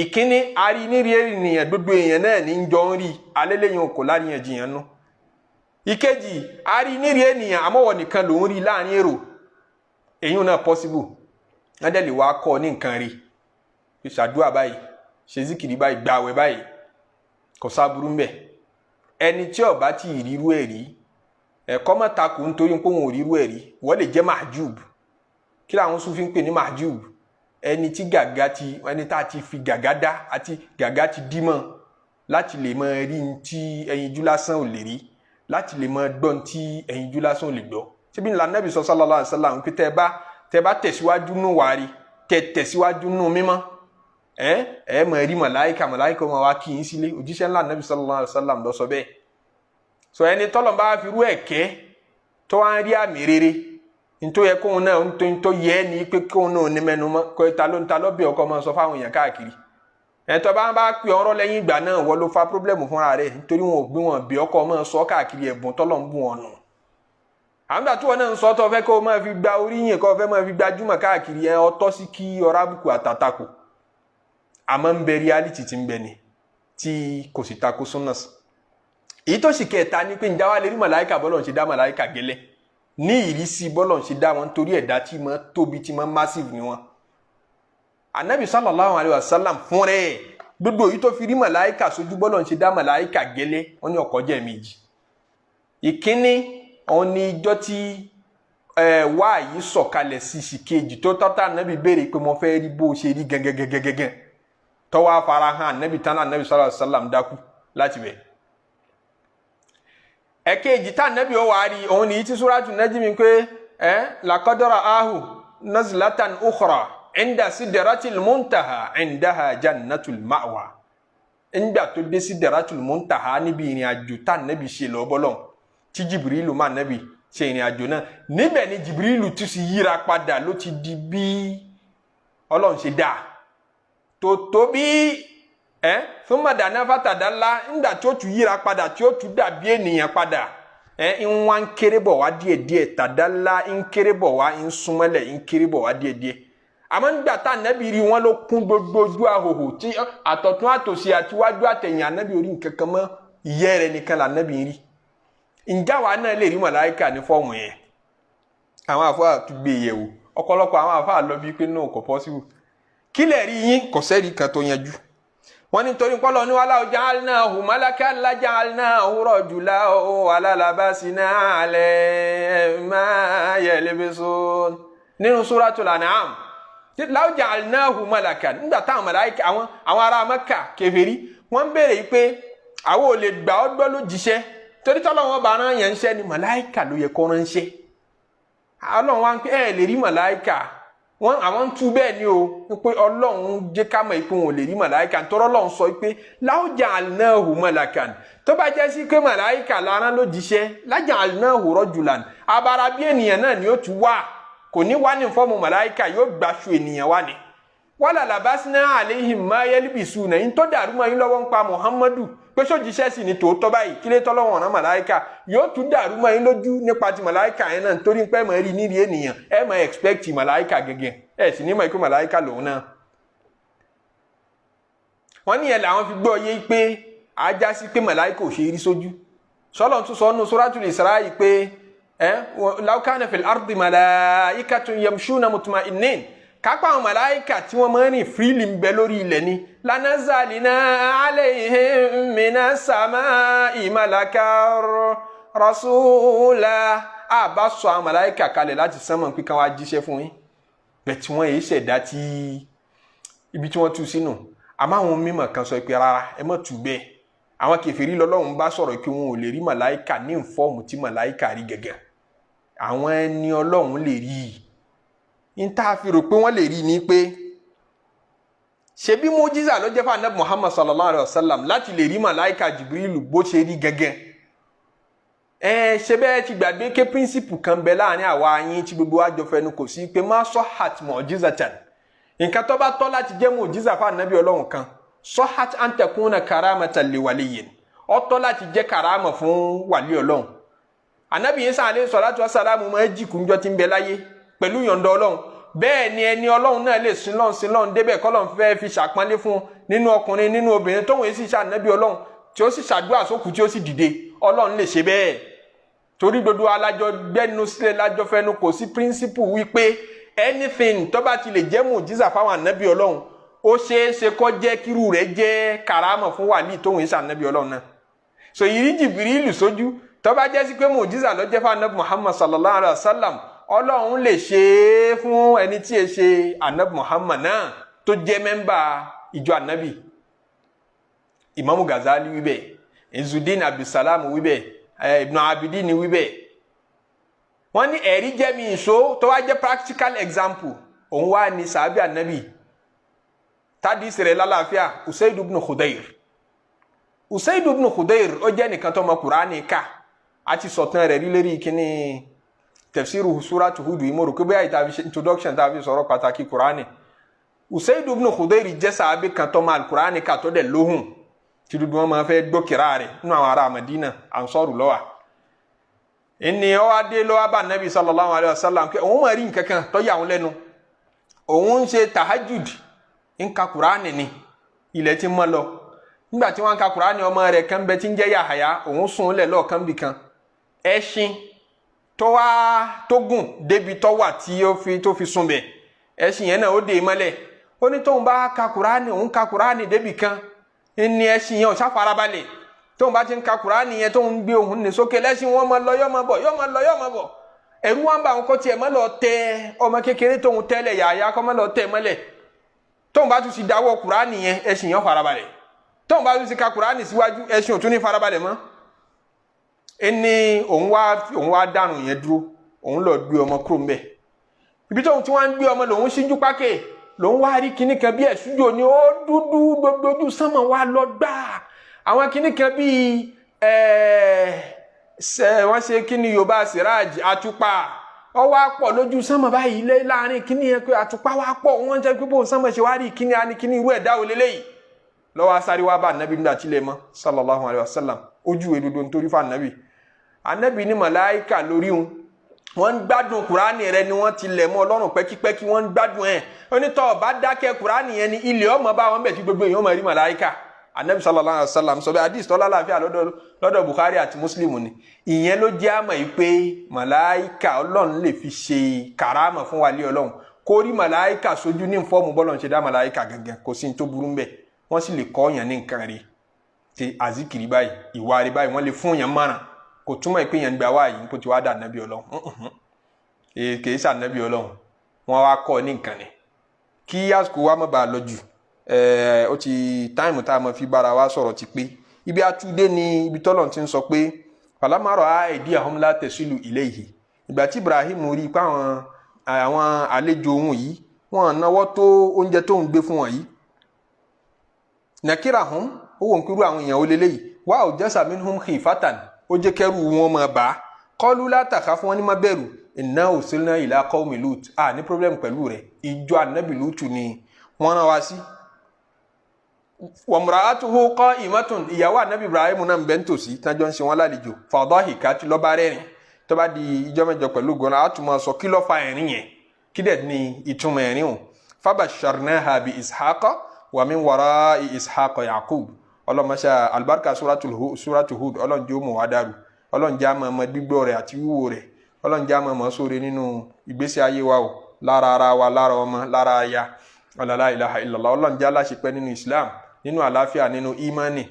ìkíní a rí nírí ènìyàn gbogbo èèyàn náà ní jọ ń rí alẹ́lẹ́yìn kò láríyànjiyàn nú ìkejì a rí nírí ènìyàn àmọ́wọ̀ nìkan ló ń rí láàrin èrò èyí náà possible wọ́n dẹ̀ lè wá kọ́ ní nǹkan rí ṣàdúrà báyìí ṣe zikiri báyìí gbààwẹ̀ báyìí kò sáburú ń bẹ ẹni tí ó bá ti ríru ẹ̀ rí ẹ̀kọ́ mọ́ takò nítorí pé òun ò ríru ẹ̀ rí wọ́n lè jẹ́ mahjub kí làwọn Sufi ń pè ní mahjub ẹni tí gàgá ti ẹni tá a ti fi gàgá dá àti gàgá ti dí mọ́ láti lè mọ rí ní tí ẹyinjú lásán ò lè rí láti lè mọ gbọ́ ní tí ẹyinjú lásán ò lè gbọ́ síbi ńlá Nábì sallallahu alaihi wasallam pé tẹ́ bá tẹ̀síwájú nù wárí tẹ̀síwájú nù mímọ́ ẹ mọ̀ rí màláíkà máa wá kí yín sílé òjíṣẹ́ ńlá Nábì sallallahu alaihi wasallam ló sọ bẹ́ẹ̀ so ẹni tọ́lọ̀ bá fi rú ẹ̀kẹ́ tó wá ń rí àmì rere nítorí yẹ kóun náà nítorí yẹ ní pé kóun náà ní mẹ́nu mọ́ kó ta ló bí ọkọ máa sọ fáwọn èèyàn káàkiri ẹ̀tọ́ bá pè ọ̀rọ̀ lẹ́yìn ìgbà náà wọ́n ló fa pírọ́blẹ́mù fúnra rẹ̀ nítorí wọn ò gbé wọn bí ọkọ máa sọ káàkiri ẹ̀bùn tọ́lọ̀ ń bù wọn nù àgbà tí wọn náà ń sọ tó fẹ́ kó máa fi gba oríyìn kó fẹ́ máa fi gbajúmọ̀ káàkiri ẹ̀ ọtọ́ sí kí ọ̀rá àbùkù àtàtàkù àmọ́ ń bẹ reality ti ń bẹ ni tí kò sì takò sunnah èyí tó sì kẹta ni pé ǹjẹ́ wá lè rí màláíkà bọ́lọ̀ ń ṣe dá màláíkà gẹ́lẹ́ ní ìrísí bọ́lọ̀ ń ṣe dá wọn torí ẹ̀dá tí mọ́ tóbi tí mọ́ massive ni wọn Ànábì sallallahu alaihi wasallam fún rẹ̀ gbogbo èyí tó fi rí màláíkà sójú bọ́lọ̀ ń ṣe dá màláíkà gẹ́lẹ́ wọn ní ọkọ̀ jẹ́ méjì ìkíní òun ni ijọ́ tí wáàyí sọ̀kalẹ̀ sí ìkejì tó tọ́ta Ànábì béèrè pé mo fẹ́ rí bó ṣe rí gẹ́gẹ́gẹ́gẹ́gẹ́ tọ́wọ́ afárahàn Ànábì tán Ànábì sallallahu alaihi wasallam dákú láti bẹ̀. ẹ̀kejì tá Ànábì ó wá rí òun ní tí Suratu Najmi pé laqad ra'ahu nazlatan ukhra inda sidratil muntaha indaha jannatul ma'wa nígbà tó dé sidratul muntaha níbi ìrìn àjò tá Ànábì ṣe lọ bọ́lọ̀ tí Jibrilu má Ànábì ṣe ìrìn àjò náà níbẹ̀ ni Jibrilu tún sì yíra padà ló ti di bí Ọlọ́run ṣe dáa tó bí fún madana fatadala nígbà tí ó tún yíra padà tí ó tún dàbí ènìyàn padà ń wá ń kéré bọ̀ wá díẹ̀díẹ̀ tàdálá ń kéré bọ̀ wá ń súnmọ́lẹ̀ ń kéré bọ̀ wá díẹ̀díẹ̀ àmọ́ nígbà tá ànábì rí wọn ló kún gbogbo ojú àhòhò tí àtọ̀tún àtòsí àtiwájú àtẹ̀yìn ànábì orí nǹkan kan mọ́ ìyẹ́ rẹ̀ nìkan lànábì rí. ǹjẹ́ àwa náà lè rí màláíkà ní fọ́ọ̀mù yẹn? àwọn àfáà tún gbé yẹ̀wò, ọ̀pọ̀lọpọ̀ àwọn àfáà lọ bí pé náà kò possible. kí lè rí yín? kò sẹ́rí kan tó yanjú. wọ́n ní torí pọ́lọ́ ní walaw ja'alnahu malakan la ja'alnahu rajulan wala labasna alayhim ma yalbisun nínú suratul An'am. law ja'alnahu malakan, nígbà táwọn màláíkà àwọn ará Mẹ́kà kèfèrí wọ́n béèrè pé àwọn ò lè gbà ọ́ gbọ́ lójíṣẹ́ torí tọ́lọ́wọ́n bá rán yẹn ń ṣẹ́ ni màláíkà ló yẹ kó ránṣẹ́. Ọlọ́run wá ń pé ẹ lè rí màláíkà, àwọn ń tú bẹ́ẹ̀ ni o pé Ọlọ́run jẹ́ ká mọ̀ pé wọn ò lè rí màláíkà nítorí Ọlọ́run sọ pé law ja'alnahu malakan, tó bá jẹ́ sí pé màláíkà lára ló jíṣẹ́ la ja'alnahu rajulan, abara bí ènìyàn náà ni ó tún wà, kò ní wá ní fọ́ọ̀mù màláíkà, yóò gbàṣù ènìyàn wá ni. wala labasna alayhim ma yalbisuna, yín tó dàrú mọ́ yín lọ́wọ́ ń pa Muhammadu pé sójíṣẹ́ sì ni tòótọ́ báyìí kí lè tọ́lọ́wọ̀n ọ̀nà màláíkà, yóò tún dàrú mọ́ yín lójú nípa ti màláíkà yẹn náà torí pé mọ̀ rí nírí ènìyàn ẹ mọ̀ expect màláíkà gẹ́gẹ́ ẹ sì ní mọ̀ ikú màláíkà lòun náà. wọ́n ní ẹ̀ làwọn fi gbọ́ yé pé ajá sí pé màláíkà ò ṣe rí sójú. sọ́lọ́ tún sọ nù Suratul Isra pé law kana fil ardi malaikatun yamshuna mutma'innin, kápá àwọn màláíkà tí wọ́n máa ń rìn fíìlì ń bẹ lórí ilẹ̀ ni lanazalina alayhim minas samai malakar rasula, àbá sọ àwọn màláíkà kalẹ̀ láti sánmọ̀ pé káwọn ajíṣẹ́ fún yín. bẹ́ẹ̀ tí wọ́n yìí ṣẹ̀dá tí ibi tí wọ́n tú sínú. àmọ́ àwọn mímọ̀ kan sọ pé rárá ẹ má tú bẹ́ẹ̀, àwọn kèfèrí lọ́lọ́run bá sọ̀rọ̀ pé wọn ò lè rí màláíkà ní ìfọ́ọ̀mù tí màláíkà rí gẹ́gẹ́, àwọn ẹni Ọlọ́run lè rí i. in tá fi rò pé wọ́n lè rí ni pé ṣe bí mójísà ló jẹ́ fún Ànábì Muhammad sallallahu alaihi wasallam láti lè rí màláíkà Jibrilu bó ṣe rí gẹ́gẹ́. ṣe bẹ́ẹ̀ ti gbàgbé ké píríncípù kan bẹ láàrin àwa yín tí gbogbo wa jọ fẹnu kò sí pé má sọ́hàt mu'jizatan, nǹkan tó bá tọ́ láti jẹ́ mójísà fún Ànábì Ọlọ́run kan sọ́hàt an takuna karamatan li waliyyin, ó tọ́ láti jẹ́ karama fún wàlí Ọlọ́run. Ànábì Ìsá alayhi salatu wassalamu máa jí kúnjọ́ tí ń bẹ láyé pẹ̀lú yọ̀ǹda Ọlọ́run. bẹ́ẹ̀ ni ẹni Ọlọ́run náà lè sin lọ́n débẹ̀ kọ́lọ́n fẹ́ fi ṣàpọ́nlé fún nínú ọkùnrin nínú obìnrin tóun èsì ṣànábì Ọlọ́run tí ó sì ṣàdúrà sókù tí ó sì dìde. Ọlọ́run lè ṣe bẹ́ẹ̀ torí gbogbo alájọ gbẹ́nu sílẹ̀ lájọ fẹ́nu kò sí píríncípù wípé anything tó bá ti lè jẹ́ mùjísà fáwọn ànábì Ọlọ́run ó ṣeé ṣe kó jẹ́ kírú rẹ̀ jẹ́ kàrámọ̀ fún wàlíì tóun èsì ànábì Ọlọ́run náà. so ìrí Jìbìrìlù sójú tó bá jẹ́ sí pé mùjísà ló jẹ́ fún ànábì Muhammad sallallahu alaihi wasallam, Ọlọ́run lè ṣe é fún ẹni tí è ṣe Ànábì Muhammad náà tó jẹ́ mẹ́mbà ìjọ ànábì. Imamu Ghazali wíbẹ̀, Izzuddin Abdulsalam wíbẹ̀, Ibn Abidin wíbẹ̀. wọ́n ní ẹ̀rí jẹ́ mi ìṣó tó wá jẹ́ practical example, òun wá ní sàábì ànábì tádìí sẹ̀rẹ̀ lálàáfíà Usaid ibn Khudayr. Usaid ibn Khudayr ó jẹ́ nìkan tó mọ Kùránì ká àti sọ̀tàn rẹ̀ rí lérí kíní tafsiru suratu Hud mo rò pé bẹ́ẹ̀ ìta fi introduction ta fi sọ̀rọ̀ pàtàkì Kùránì. Usaid ibn Khudayr jẹ́ sàábì kan tó mọ Kùránì ká tó dẹ̀ lóhùn tí dúdú wọn máa fẹ́ gbọ́ kíra rẹ̀ nínú àwọn ará Madina Ansọ́rù lọ́wà. ẹni ó wá dé lọ́wọ́ bá Nabi sallallahu alaihi wasallam pé òun máa rí nǹkan kan tó yà òun lẹ́nu. òun ń ṣe tahajjud ń ka Kùránì ni ilẹ̀ ti mọ́ lọ. nígbà tí wọ́n ń ka Kùránì ọmọ rẹ̀ kan bẹ tí ń jẹ́ Yahaya, òun sùn lẹ̀ lọ́ọ̀kan bì kan. ẹṣin tó gùn débi tó wà tí tó fi sùn bẹ̀, ẹṣin yẹn náà ó dè mọ́lẹ̀. ó ní tóun bá ka Kùránì, òun ka Kùránì débi kan ní ẹṣin yẹn ò sá farabalẹ̀. tóun bá ti ń ka Kùránì yẹn tóun gbé ohùn ní sókè lẹ́ṣin wọn máa lọ yọ́ máa bọ̀ yọ́ máa lọ yọ́ máa bọ̀. ẹ̀rù wọn bá àwọn kọ́ tiẹ̀ má lọ tẹ ọmọ kékeré tóun tẹ́lẹ̀ Yahaya kọ́ má lọ tẹ̀ mọ́lẹ̀. tóun bá tún ti dáwọ́ Kùránì yẹn ẹṣin yẹn farabalẹ̀. tóun bá tún ti ka Kùránì síwájú ẹṣin ò tún ní farabalẹ̀ mọ́. ẹni òun wá dànù yẹn dúró, òun lọ gbé ọmọ kúrò ńbẹ̀. ibi tóun tí wọ́n ń gbé ọmọ lòun ṣíjú pákè, lòun wá rí kinní kan bí ẹ̀sùjò ni ó dúdú gbogbo ojú sánmọ̀ wá lọ gbáà. àwọn kinní kan bí wọ́n ṣe kinní Yorùbá síraj àtùpà ó wá pọ̀ lójú sánmọ̀ báyìí lé láàrin kinní yẹn pé àtùpà wá pọ̀ wọ́n jẹ́ pé bóun sánmọ̀ ṣe wá rí kinní á ní kinní irú ẹ̀dá wo leléyìí. lọ́wọ́ asáré wá bá ànábì nígbà tí lè mọ́ sallallahu alaihi wasallam ojú ìdodo nítorí fún ànábì. ànábì ní màláíkà lórí òun wọ́n ń gbádùn kùránì rẹ ni wọ́n ti lẹ̀ mọ́ ọlọ́run pẹ́kípẹ́kí wọ́n ń gbádùn ẹ̀ onítọ̀ bá dákẹ́ kùránì yẹn ni ilé ọmọ bá wọn bẹ̀ tí gbogbo èèyàn máa rí màláíkà anabi sallallahu alaihi wasallam sọ bẹ́ẹ̀ hadith tọ́lá láàfíà lọ́dọ̀ Bukhari àti Muslim ni ìyẹn ló jẹ́ àmọ̀ yìí pé màláíkà ọlọ́run lè fi ṣe kàrámà fún wàlí ọlọ́run kó rí màláíkà sójú ní fọ́ọ̀mù bọ́lọ̀ ń ṣe dá màláíkà gangan kò sí ní tó burú mbẹ̀ wọ́n sì lè kọ́ yàn ní nǹkan rí ti azikiri báyìí ìwà rí báyìí wọ́n lè fún yàn márùn kò túmọ̀ pé yàn gbà wáyé kó ti wá dà anabi ọlọ́run kìí sá anabi ọlọ́run wọ́n wá kọ́ ní nǹkan ni kí àsìkò wa má bàa lọ jù ó ti táìmù tá a mọ̀ fi bára wa sọ̀rọ̀ ti pé ibi àtúndé ni ibi tọ́lọ̀ ti ń sọ pé falamaro àìdí ahumla tẹ̀sílù ilayhi ìgbà tí Ibrahim rí i pé àwọn àlejò ohun yìí wọ́n náwó tó oúnjẹ tó ń gbé fún wọn yìí nakirahum ó wọ́n kúrú àwọn èèyàn ó lélẹ́yìí wa awjasa minhum khifatan ó jẹ́ kẹ́rù wọn máa bá qalu la takhaf wọn ní má bẹ̀rù inna ursilna ila qaumi Lut ní problem pẹ̀lú rẹ̀ ìjọ ànábì Lutu ni wọ́n rán wa sí wàmùràátùhù qa'imatun ìyàwó ànábì Ibrahim náà ń bẹ nítòsí tájọ́ ń ṣe wọn lálejò fadahikat lọ́ba rẹ́rìn tó bá di ìjọ mẹ́jọ pẹ̀lú gọ́nà àtúmọ̀ sọ kí ló fa ẹ̀rín yẹn kí dẹ̀ ní ìtumọ̀ ẹ̀rín o fabasharnaha bi Ishaqa wa min wara'i Ishaqa Yaqub ọlọ́mọṣẹ́ alibarika suratu Hud ọlọ́njẹ́ òmù wa dàrú ọlọ́njẹ́ àmọ́ gbígbọ́ rẹ̀ àti wíwò rẹ̀ ọlọ́njẹ́ àmọ́ sóore nínú ìgbésí ayé wa o lára ara wa lára ọmọ lára aya la ilaha illallah ọlọ́njẹ́ aláṣepẹ́ nínú Islam nínú àlàáfíà nínú imani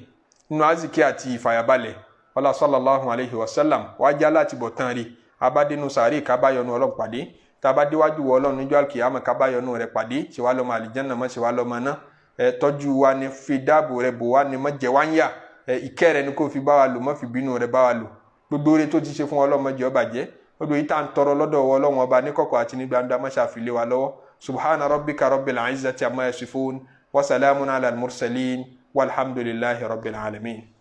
nínú aziki àti ìfàyàbalẹ̀ wala sallallahu alayhi wa sallam wájá láti bọ̀ tán rí abádínú sàárè kábáyọnu ọlọ́run pàdé tàbádéwájú wọ ọlọ́run níjọ́ àkìyàmọ̀ kábáyọnu rẹ̀ pàdé ṣèwá lọ́mọ àlìjẹ́nà mọ́ ṣèwá lọ́mọ náà tọ́jú wa ní fi dáàbò rẹ̀ bò wá ní mọ́jẹ̀ wá ń yà ìkẹ́ rẹ̀ ní kò fi bá wa lò mọ́ fi bínú rẹ̀ bá wa lò gbogbo rẹ̀ tó ti ṣe fún ọlọ́mọdé ọba jẹ́ gbogbo yìí tá à ń tọrọ lọ́dọ̀ ọlọ́run ọba ní kọ̀kọ̀ àti ní gbangba má ṣàfilé wa lọ́wọ́ subhana rabbika rabbil izzati amma yasifun wa salamun ala al-mursalin والحمد لله رب العالمين.